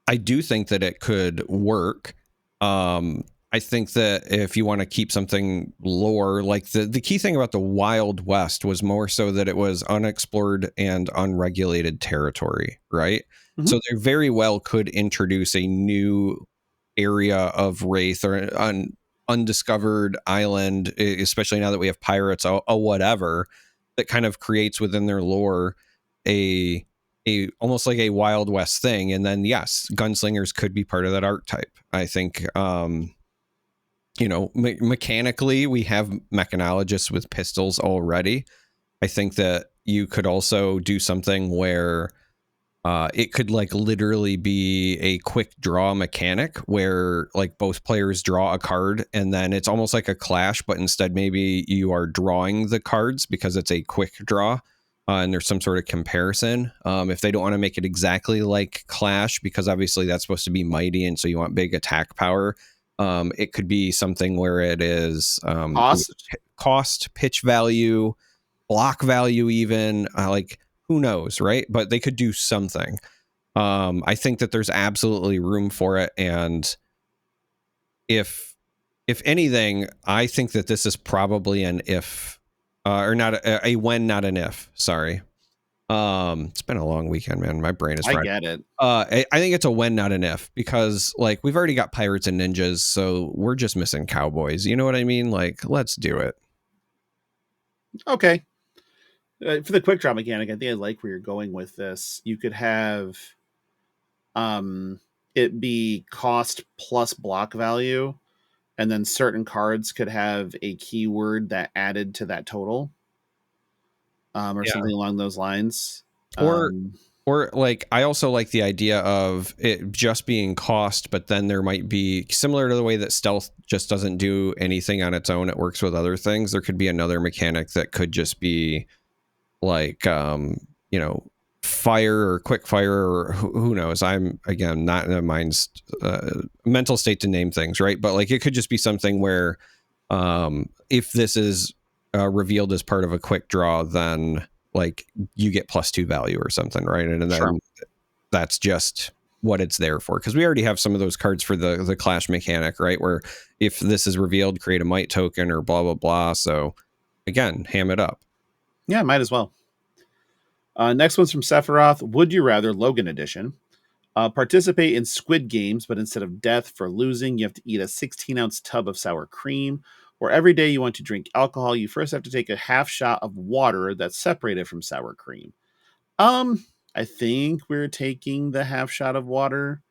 [SPEAKER 3] I do think that it could work. I think that if you want to keep something lore, the key thing about the Wild West was more so that it was unexplored and unregulated territory, right? Mm-hmm. So they very well could introduce a new area of Wraith or an undiscovered island, especially now that we have pirates or whatever, that kind of creates within their lore a almost like a Wild West thing. And then yes, gunslingers could be part of that archetype. I think mechanically we have mechanologists with pistols already. I think that you could also do something where It could like literally be a quick draw mechanic where like both players draw a card and then it's almost like a clash, but instead maybe you are drawing the cards because it's a quick draw. And there's some sort of comparison. If they don't want to make it exactly like Clash, because obviously that's supposed to be mighty, and so you want big attack power. It could be something where it is cost, pitch value, block value, even like who knows, right? But they could do something. I think that there's absolutely room for it, and if anything, I think that this is probably an if. Or not a when, not an if. Sorry. It's been a long weekend, man. My brain is fried.
[SPEAKER 2] I get it.
[SPEAKER 3] I think it's a when, not an if, because like we've already got pirates and ninjas, so we're just missing cowboys. You know what I mean? Like, let's do it.
[SPEAKER 2] Okay. For the quick draw mechanic, I think I like where you're going with this. You could have it be cost plus block value, and then certain cards could have a keyword that added to that total, or something along those lines.
[SPEAKER 3] Or like, I also like the idea of it just being cost, but then there might be, similar to the way that stealth just doesn't do anything on its own, it works with other things. There could be another mechanic that could just be like, fire or quick fire, or who knows. I'm, again, not in a mental state to name things, right? But like, it could just be something where if this is revealed as part of a quick draw, then like you get +2 value or something, right? And then that's just what it's there for, because we already have some of those cards for the clash mechanic, right? Where if this is revealed, create a might token or blah blah blah. So again, ham it up.
[SPEAKER 2] Yeah, might as well. Next one's from Sephiroth. Would you rather Logan edition? Participate in Squid Games, but instead of death for losing, you have to eat a 16-ounce tub of sour cream. Or every day you want to drink alcohol, you first have to take a half shot of water that's separated from sour cream. I think we're taking the half shot of water.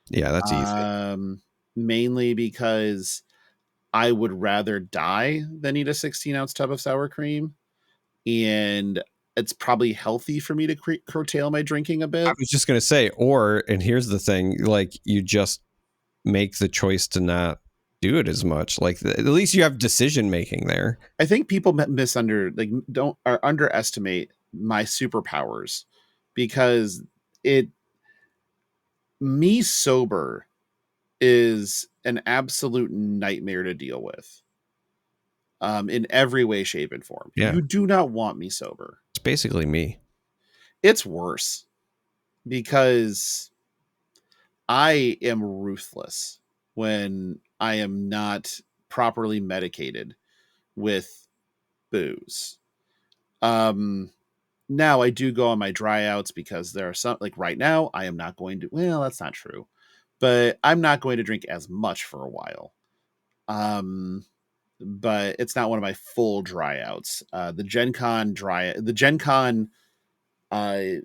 [SPEAKER 3] Yeah, that's easy.
[SPEAKER 2] Mainly because I would rather die than eat a 16-ounce tub of sour cream. And it's probably healthy for me to curtail my drinking a bit.
[SPEAKER 3] I was just going to say, and here's the thing, like you just make the choice to not do it as much. Like at least you have decision making there.
[SPEAKER 2] I think people underestimate my superpowers, because me sober is an absolute nightmare to deal with. In every way, shape, and form.
[SPEAKER 3] Yeah.
[SPEAKER 2] You do not want me sober.
[SPEAKER 3] It's basically me.
[SPEAKER 2] It's worse because I am ruthless when I am not properly medicated with booze. Now I do go on my dry outs, because there are some, like right now, I am not going to, well, that's not true, but I'm not going to drink as much for a while. But it's not one of my full dry outs. The GenCon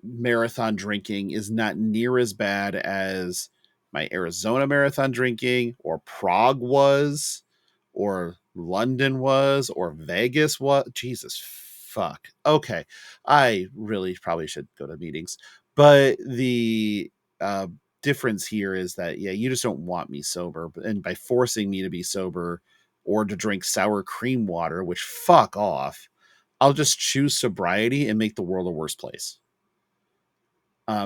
[SPEAKER 2] marathon drinking is not near as bad as my Arizona marathon drinking, or Prague was, or London was, or Vegas was. Jesus fuck. Okay. I really probably should go to meetings. But the difference here is that, yeah, you just don't want me sober. And by forcing me to be sober or to drink sour cream water, which fuck off, I'll just choose sobriety and make the world a worse place.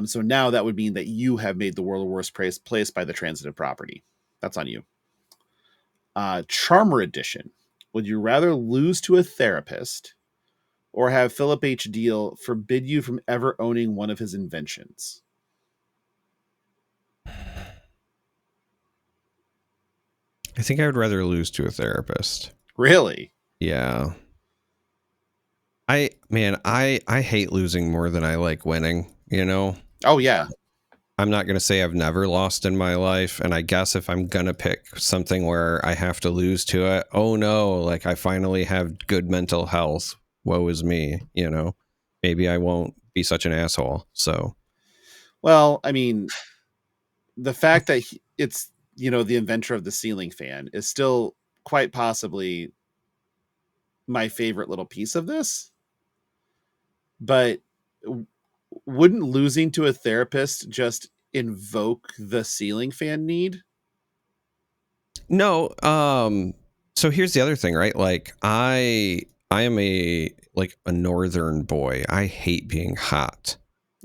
[SPEAKER 2] So now that would mean that you have made the world a worse place by the transitive property. That's on you. Charmer edition. Would you rather lose to a therapist or have Philip H. Deal forbid you from ever owning one of his inventions?
[SPEAKER 3] I think I would rather lose to a therapist.
[SPEAKER 2] Really?
[SPEAKER 3] Yeah. I hate losing more than I like winning, you know?
[SPEAKER 2] Oh, yeah.
[SPEAKER 3] I'm not going to say I've never lost in my life. And I guess if I'm going to pick something where I have to lose to it, oh no, like I finally have good mental health. Woe is me, you know? Maybe I won't be such an asshole. So,
[SPEAKER 2] well, I mean, the fact that it's, the inventor of the ceiling fan is still quite possibly my favorite little piece of this. But wouldn't losing to a therapist just invoke the ceiling fan need?
[SPEAKER 3] No. So here's the other thing, right? Like I am a northern boy. I hate being hot.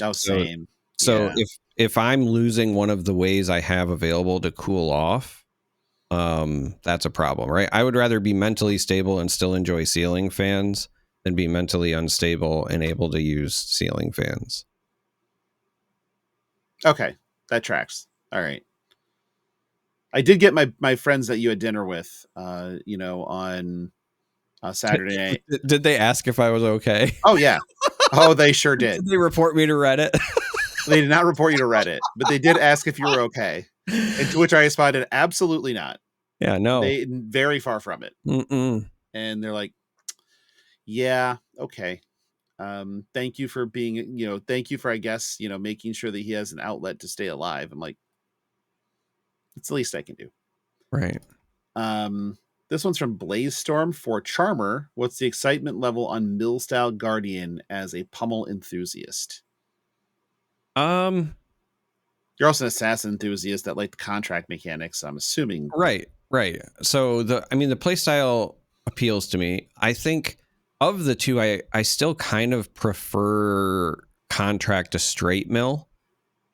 [SPEAKER 2] Oh,
[SPEAKER 3] So
[SPEAKER 2] same.
[SPEAKER 3] so
[SPEAKER 2] Yeah.
[SPEAKER 3] if I'm losing one of the ways I have available to cool off, that's a problem, right? I would rather be mentally stable and still enjoy ceiling fans than be mentally unstable and able to use ceiling fans.
[SPEAKER 2] Okay, that tracks. All right. I did get my friends that you had dinner with, on Saturday night.
[SPEAKER 3] Did they ask if I was okay?
[SPEAKER 2] Oh yeah. Oh, they sure did.
[SPEAKER 3] Did they report me to Reddit?
[SPEAKER 2] They did not report you to Reddit, but they did ask if you were okay. And to which I responded, absolutely not.
[SPEAKER 3] Yeah, no.
[SPEAKER 2] They very far from it.
[SPEAKER 3] Mm-mm.
[SPEAKER 2] And they're like, yeah, okay. Thank you for being, thank you for, I guess, making sure that he has an outlet to stay alive. I'm like, it's the least I can do.
[SPEAKER 3] Right.
[SPEAKER 2] This one's from Blaze Storm for Charmer. What's the excitement level on Mill Style Guardian as a pummel enthusiast? You're also an assassin enthusiast that like the contract mechanics, so I'm assuming.
[SPEAKER 3] Right. So the playstyle appeals to me. I think of the two, I still kind of prefer contract to straight mill,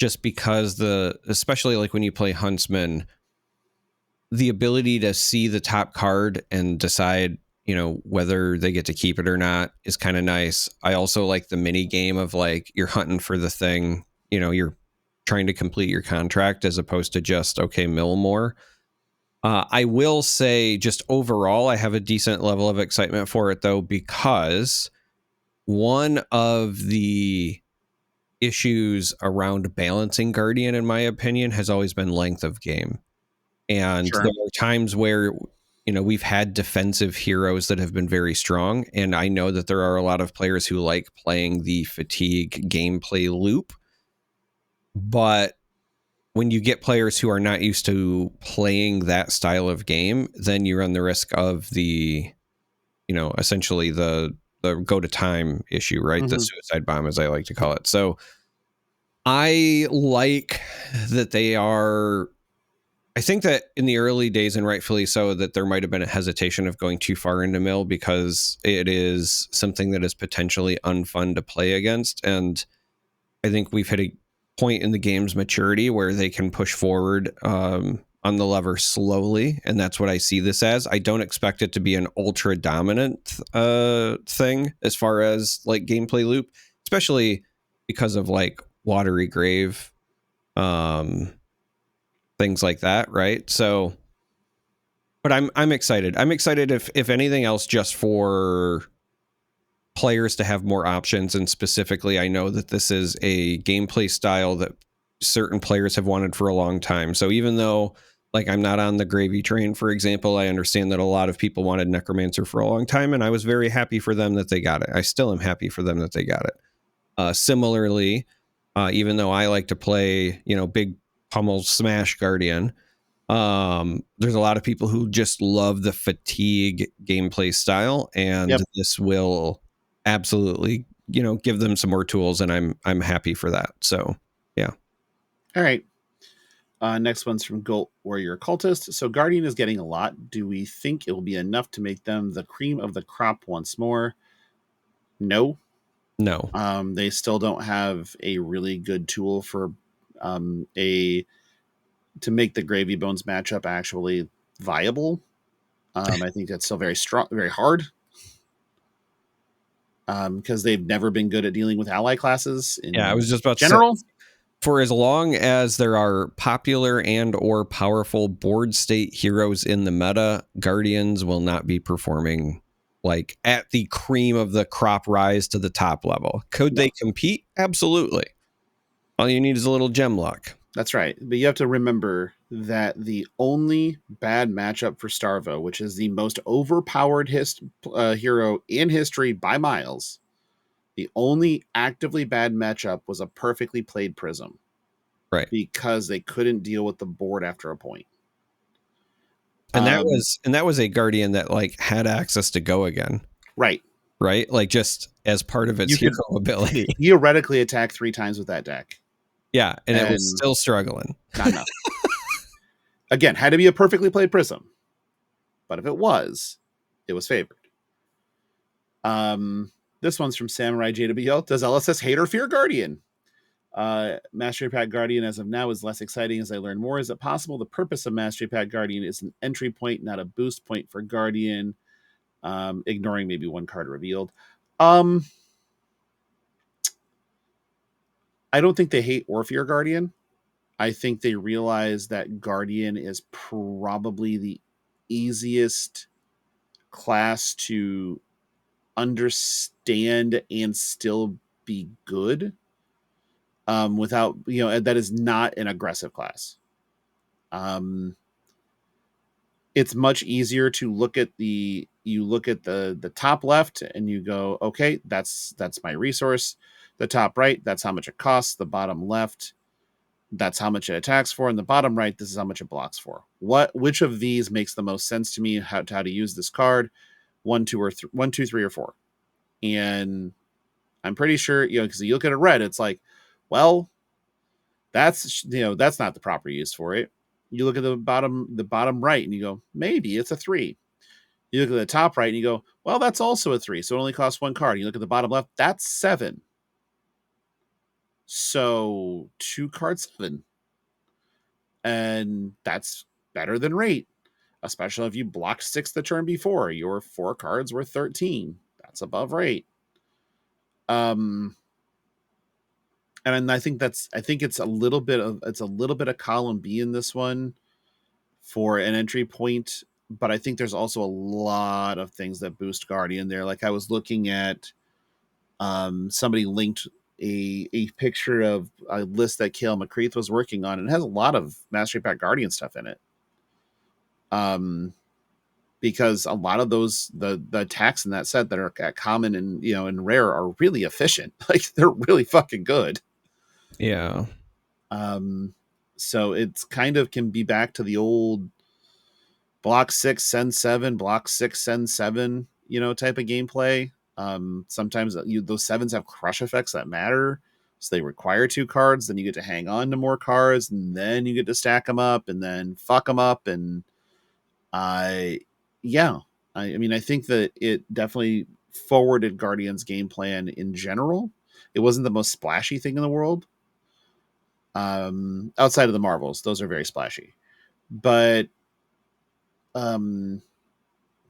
[SPEAKER 3] just because especially like when you play Huntsman, the ability to see the top card and decide, whether they get to keep it or not is kind of nice. I also like the mini game of like you're hunting for the thing, you're trying to complete your contract as opposed to just, okay, mill more. I will say just overall, I have a decent level of excitement for it, though, because one of the issues around balancing Guardian, in my opinion, has always been length of game. And
[SPEAKER 2] Sure.
[SPEAKER 3] there are times where, we've had defensive heroes that have been very strong. And I know that there are a lot of players who like playing the fatigue gameplay loop. But when you get players who are not used to playing that style of game, then you run the risk of the, essentially the go to time issue, right?
[SPEAKER 2] Mm-hmm.
[SPEAKER 3] The suicide bomb, as I like to call it. So I like that they are. I think that in the early days, and rightfully so, that there might have been a hesitation of going too far into mill because it is something that is potentially unfun to play against. And I think we've hit a point in the game's maturity where they can push forward on the lever slowly, and that's what I see this as. I don't expect it to be an ultra dominant thing as far as like gameplay loop, especially because of like Watery Grave, things like that, right? So, but I'm excited. I'm excited if anything else, just for players to have more options. And specifically, I know that this is a gameplay style that certain players have wanted for a long time. So even though like I'm not on the gravy train, for example, I understand that a lot of people wanted Necromancer for a long time, and I was very happy for them that they got it. I still am happy for them that they got it. Similarly, even though I like to play, big pummel smash Guardian, there's a lot of people who just love the fatigue gameplay style, and this will absolutely, give them some more tools, and I'm happy for that. So, yeah.
[SPEAKER 2] All right. Next one's from Golt Warrior Cultist. So Guardian is getting a lot. Do we think it will be enough to make them the cream of the crop once more? No. They still don't have a really good tool for to make the Gravy Bones matchup actually viable. I think that's still very strong, very hard. Because they've never been good at dealing with ally classes in
[SPEAKER 3] I was just about
[SPEAKER 2] general.
[SPEAKER 3] to say, for as long as there are popular and or powerful board state heroes in the meta, Guardians will not be performing like at the cream of the crop rise to the top level. Could they compete? Absolutely. All you need is a little gem luck.
[SPEAKER 2] That's right. But you have to remember that the only bad matchup for Starvo, which is the most overpowered hero in history by miles, the only actively bad matchup was a perfectly played Prism.
[SPEAKER 3] Right.
[SPEAKER 2] Because they couldn't deal with the board after a point.
[SPEAKER 3] And that was a Guardian that like had access to go again.
[SPEAKER 2] Right.
[SPEAKER 3] right? Like just as part of its hero ability.
[SPEAKER 2] Theoretically attack 3 times with that deck.
[SPEAKER 3] Yeah, and it was still struggling.
[SPEAKER 2] Not enough. Again, had to be a perfectly played Prism. But if it was favored. This one's from Samurai JWL. Does LSS hate or fear Guardian? Mastery Pack Guardian as of now is less exciting as I learn more. Is it possible the purpose of Mastery Pack Guardian is an entry point, not a boost point for Guardian? Ignoring maybe one card revealed. I don't think they hate or fear Guardian. I think they realize that Guardian is probably the easiest class to understand and still be good. Without, that is not an aggressive class. It's much easier to look at the top left and you go, okay, that's my resource. The top right, that's how much it costs. The bottom left, that's how much it attacks for. And the bottom right, this is how much it blocks for. Which of these makes the most sense to me? How to use this card? 1, 2, 3, or 4. And I'm pretty sure, because you look at a red, it's like, well, that's not the proper use for it. You look at the bottom right and you go, maybe it's a 3. You look at the top right and you go, well, that's also a 3. So it only costs 1 card. You look at the bottom left, that's 7. So 2 card 7. And that's better than rate, especially if you blocked 6 the turn before. Your 4 cards were 13. That's above rate. And I think it's a little bit of column B in this one for an entry point, but I think there's also a lot of things that boost Guardian there. Like I was looking at somebody linked a picture of a list that Cale McCreath was working on, and it has a lot of Mastery Pack Guardian stuff in it. Because a lot of those the attacks in that set that are at common and and rare are really efficient. Like they're really fucking good.
[SPEAKER 3] Yeah.
[SPEAKER 2] So it's kind of can be back to the old block 6, send 7, block 6, send 7, type of gameplay. Sometimes those 7s have crush effects that matter. So they require 2 cards, then you get to hang on to more cards, and then you get to stack them up and then fuck them up. And I think that it definitely forwarded Guardian's game plan in general. It wasn't the most splashy thing in the world. Outside of the Marvels, those are very splashy. But so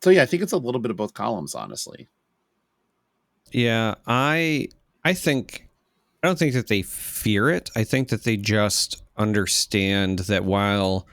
[SPEAKER 2] yeah, I think it's a little bit of both columns, honestly.
[SPEAKER 3] Yeah, I don't think that they fear it. I think that they just understand that while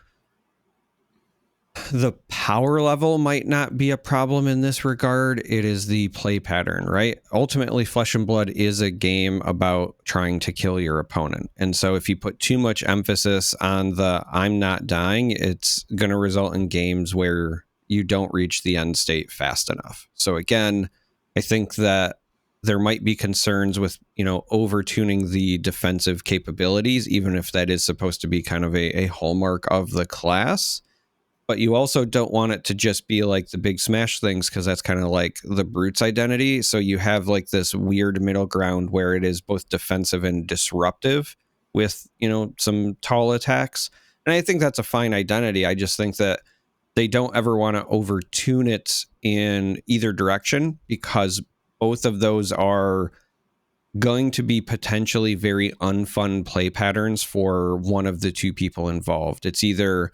[SPEAKER 3] the power level might not be a problem in this regard, it is the play pattern, right? Ultimately, Flesh and Blood is a game about trying to kill your opponent. And so if you put too much emphasis on the I'm not dying, it's going to result in games where you don't reach the end state fast enough. So again, I think that there might be concerns with, over-tuning the defensive capabilities, even if that is supposed to be kind of a hallmark of the class. But you also don't want it to just be like the big smash things, because that's kind of like the Brute's identity. So you have like this weird middle ground where it is both defensive and disruptive with, some tall attacks. And I think that's a fine identity. I just think that they don't ever want to overtune it in either direction, because both of those are going to be potentially very unfun play patterns for one of the two people involved. It's either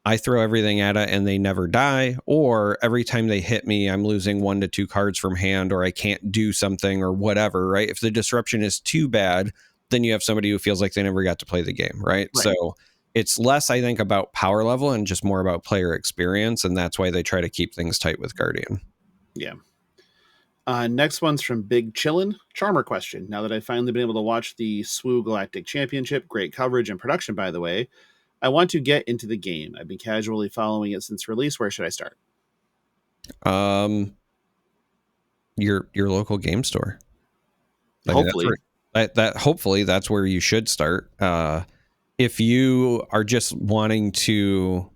[SPEAKER 3] I throw everything at it and they never die, or every time they hit me, I'm losing 1 to 2 cards from hand, or I can't do something or whatever, right? If the disruption is too bad, then you have somebody who feels like they never got to play the game, right? So it's less, I think, about power level and just more about player experience, and that's why they try to keep things tight with Guardian.
[SPEAKER 2] Yeah. Next one's from Big Chillin'. Charmer question. Now that I've finally been able to watch the SWU Galactic Championship, great coverage and production, by the way, I want to get into the game. I've been casually following it since release. Where should I start?
[SPEAKER 3] Your local game store.
[SPEAKER 2] Hopefully.
[SPEAKER 3] Hopefully that's where you should start. If you are just wanting to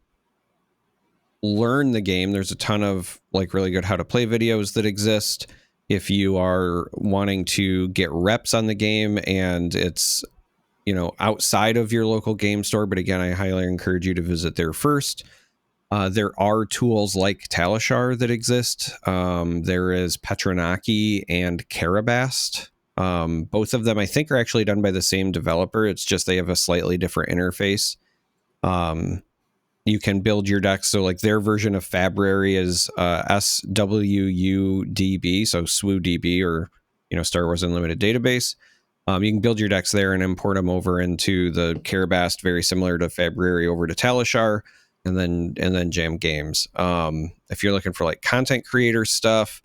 [SPEAKER 3] learn the game, there's a ton of like really good how to play videos that exist. if you are wanting to get reps on the game and it's, outside of your local game store. But again, I highly encourage you to visit there first. There are tools like Talishar that exist. There is Petronaki and Karabast. Both of them, I think, are actually done by the same developer. It's just they have a slightly different interface. You can build your decks. So like their version of Fabrary is SWUDB, so SWUDB, or Star Wars Unlimited Database. You can build your decks there and import them over into the Karabast, very similar to Fabrary, over to Talishar, and then jam games. If you're looking for like content creator stuff,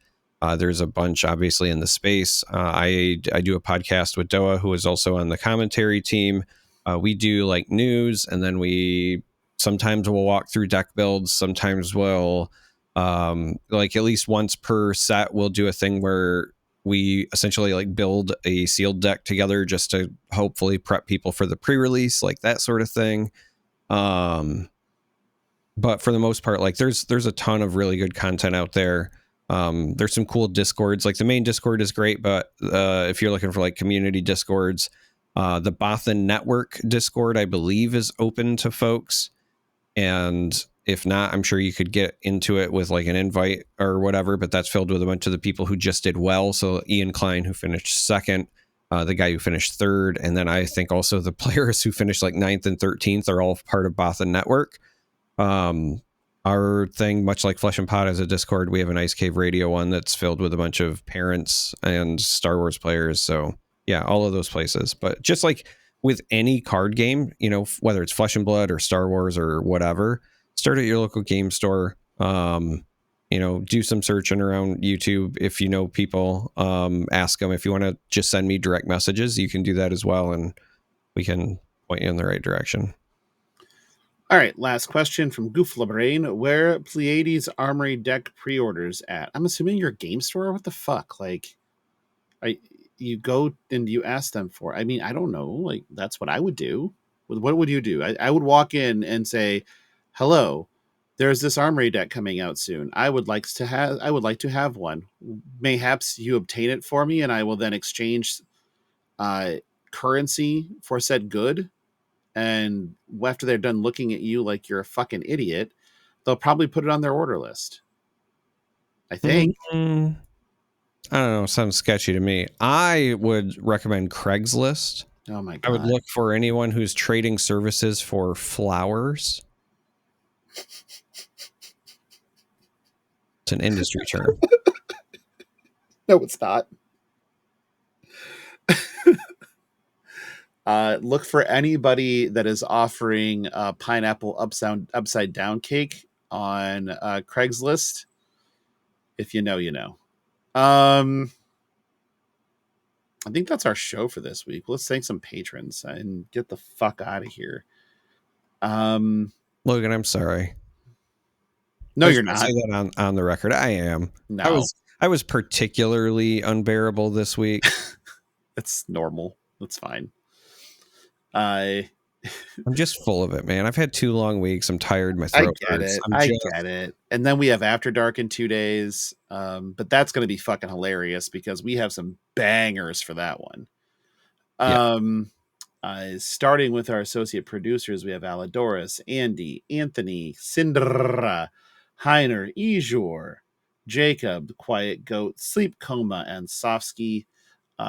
[SPEAKER 3] there's a bunch obviously in the space. I do a podcast with Doa, who is also on the commentary team. We do like news, and then sometimes we'll walk through deck builds. Sometimes we'll like at least once per set, we'll do a thing where we essentially like build a sealed deck together just to hopefully prep people for the pre-release, like that sort of thing. But for the most part, like there's a ton of really good content out there. There's some cool discords. Like the main Discord is great, but if you're looking for like community discords, the Bothan Network Discord, I believe, is open to folks. And if not, I'm sure you could get into it with like an invite or whatever, but that's filled with a bunch of the people who just did well. So Ian Klein, who finished second, the guy who finished third, and then I think also the players who finished like 9th and 13th are all part of Bothan Network. Our thing, much like Flesh and Pod, as a Discord, we have an Ice Cave Radio one that's filled with a bunch of parents and Star Wars players. So yeah, all of those places. But just like with any card game, whether it's Flesh and Blood or Star Wars or whatever, start at your local game store. Do some searching around YouTube. If you know people, ask them. If you want to just send me direct messages, you can do that as well, and we can point you in the right direction.
[SPEAKER 2] All right, last question from Gooflabrain. Where Pleiades Armory deck pre-orders at? I'm assuming your game store? What the fuck? Like, you go and you ask them for. I mean, I don't know. Like, that's what I would do. What would you do? I would walk in and say, "Hello, there's this Armory deck coming out soon. I would like to have one. Mayhaps you obtain it for me, and I will then exchange currency for said good." And after they're done looking at you like you're a fucking idiot, they'll probably put it on their order list, I think.
[SPEAKER 3] I don't know. Sounds sketchy to me. I would recommend Craigslist.
[SPEAKER 2] Oh my God.
[SPEAKER 3] I would look for anyone who's trading services for flowers. It's an industry term.
[SPEAKER 2] No, it's not. Look for anybody that is offering pineapple upside down cake on Craigslist. If you know, you know. I think that's our show for this week. Let's thank some patrons and get the fuck out of here.
[SPEAKER 3] Logan, I'm sorry.
[SPEAKER 2] No, you're not.
[SPEAKER 3] Say that on the record. I am.
[SPEAKER 2] No.
[SPEAKER 3] I was particularly unbearable this week.
[SPEAKER 2] It's normal. That's fine.
[SPEAKER 3] I'm just full of it, man. I've had 2 long weeks. I'm tired. My throat hurts.
[SPEAKER 2] I get it. And then we have After Dark in 2 days. But that's going to be fucking hilarious because we have some bangers for that one. Starting with our associate producers, we have Aladoris, Andy, Anthony, Cinderra, Heiner, Ejor, Jacob, Quiet Goat, Sleep Coma, and Sofsky.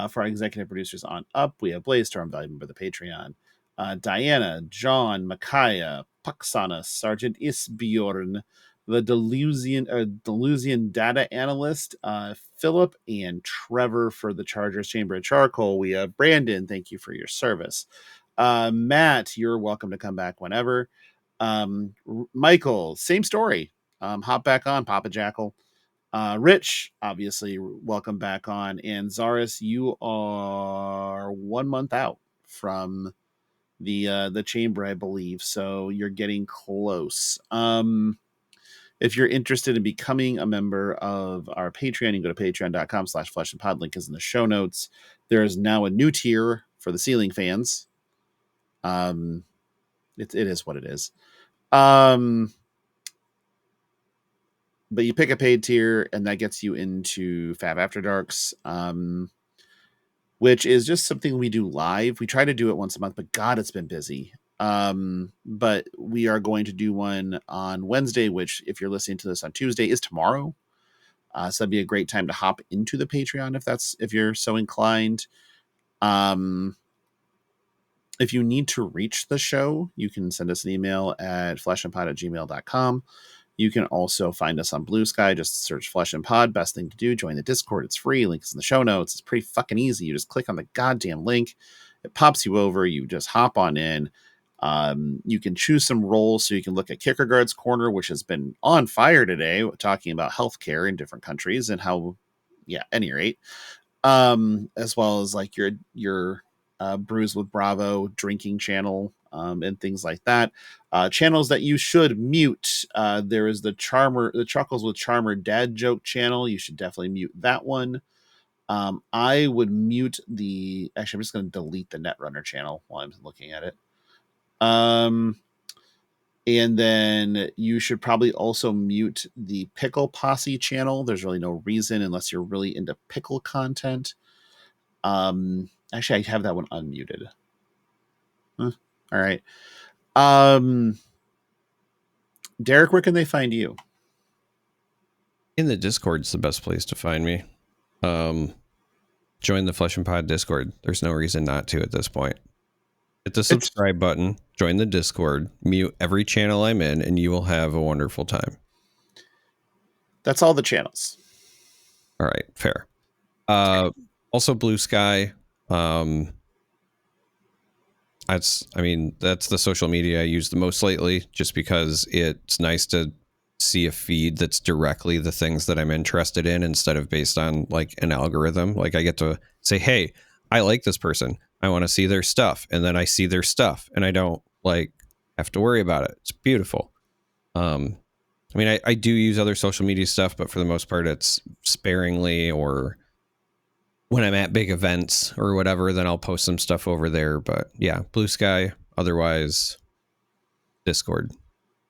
[SPEAKER 2] For our executive producers on up, we have Blazestorm, valued member of the Patreon, Diana, John, Micaiah, Puxana, Sergeant Isbjorn, the Delusian data analyst, Philip, and Trevor for the Chargers Chamber of Charcoal. We have Brandon, thank you for your service. Matt, you're welcome to come back whenever. Michael, same story. Hop back on, Papa Jackal. Rich, obviously, welcome back on. And Zaris, you are 1 month out from the chamber, I believe. So you're getting close. If you're interested in becoming a member of our Patreon, you can go to patreon.com/fleshandpod. Link is in the show notes. There is now a new tier for the ceiling fans. It is what it is. but you pick a paid tier, and that gets you into Fab After Darks, which is just something we do live. We try to do it once a month, but God, it's been busy. But we are going to do one on Wednesday, which, if you're listening to this on Tuesday, is tomorrow. So that'd be a great time to hop into the Patreon if you're so inclined. If you need to reach the show, you can send us an email at fleshandpod@gmail.com. You can also find us on BlueSky. Just search Flesh and Pod. Best thing to do, join the Discord. It's free. Link is in the show notes. It's pretty fucking easy. You just click on the goddamn link. It pops you over. You just hop on in. You can choose some roles, so you can look at Kierkegaard's Corner, which has been on fire today, talking about healthcare in different countries and how, any rate, as well as like your Brews with Bravo drinking channel, and things like that. Channels that you should mute. There is the Chuckles with Charmer dad joke channel. You should definitely mute that one. I would mute actually, I'm just going to delete the Netrunner channel while I'm looking at it. And then you should probably also mute the Pickle Posse channel. There's really no reason unless you're really into pickle content. Actually, I have that one unmuted. All right. Darick, where can they find you?
[SPEAKER 3] In the Discord's the best place to find me. Join the Flesh and Pod Discord. There's no reason not to at this point. Hit the subscribe button, join the Discord, mute every channel I'm in, and you will have a wonderful time. That's
[SPEAKER 2] all the channels.
[SPEAKER 3] All right, fair. Also BlueSky. That's the social media I use the most lately, just because it's nice to see a feed that's directly the things that I'm interested in instead of based on like an algorithm. Like I get to say, hey, I like this person. I want to see their stuff. And then I see their stuff and I don't like have to worry about it. It's beautiful. I do use other social media stuff, but for the most part, it's sparingly, or when I'm at big events or whatever, then I'll post some stuff over there. But yeah, BlueSky, otherwise Discord,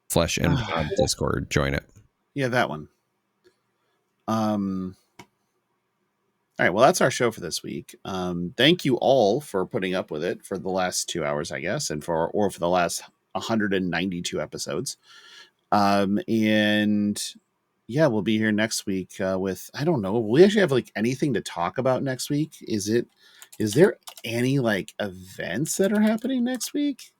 [SPEAKER 3] Flesh and Pod Discord, join it.
[SPEAKER 2] Yeah, that one. All right, well, that's our show for this week. Thank you all for putting up with it for the last 2 hours, I guess, and for the last 192 episodes. And yeah, we'll be here next week with, I don't know, will we actually have like anything to talk about next week? Is there any like events that are happening next week?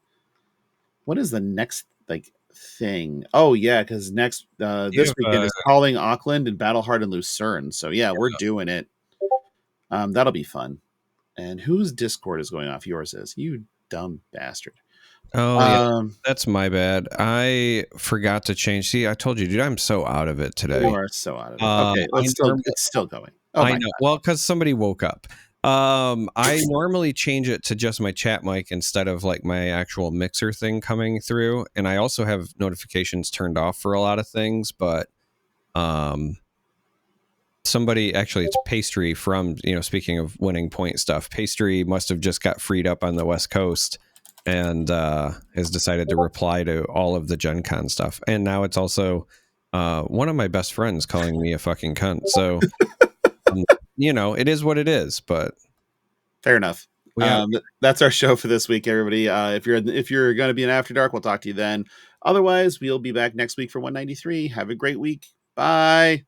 [SPEAKER 2] What is the next like thing? Oh yeah, because next this weekend is Calling Auckland and Battlehard and Lucerne. So yeah, we're doing it. That'll be fun. And whose Discord is going off? Yours is. You dumb bastard.
[SPEAKER 3] Oh, yeah. That's my bad. I forgot to change. See, I told you, dude, I'm so out of it today.
[SPEAKER 2] You are so out of it. Okay, it's still going. Oh,
[SPEAKER 3] I know. God. Well, because somebody woke up. I normally change it to just my chat mic instead of like my actual mixer thing coming through. And I also have notifications turned off for a lot of things, but somebody, actually it's Pastry from, speaking of winning point stuff, Pastry must have just got freed up on the West Coast and has decided to reply to all of the GenCon stuff. And now it's also one of my best friends calling me a fucking cunt. So, it is what it is, but
[SPEAKER 2] fair enough. That's our show for this week, everybody. If you're going to be in After Dark, we'll talk to you then. Otherwise, we'll be back next week for 193. Have a great week. Bye.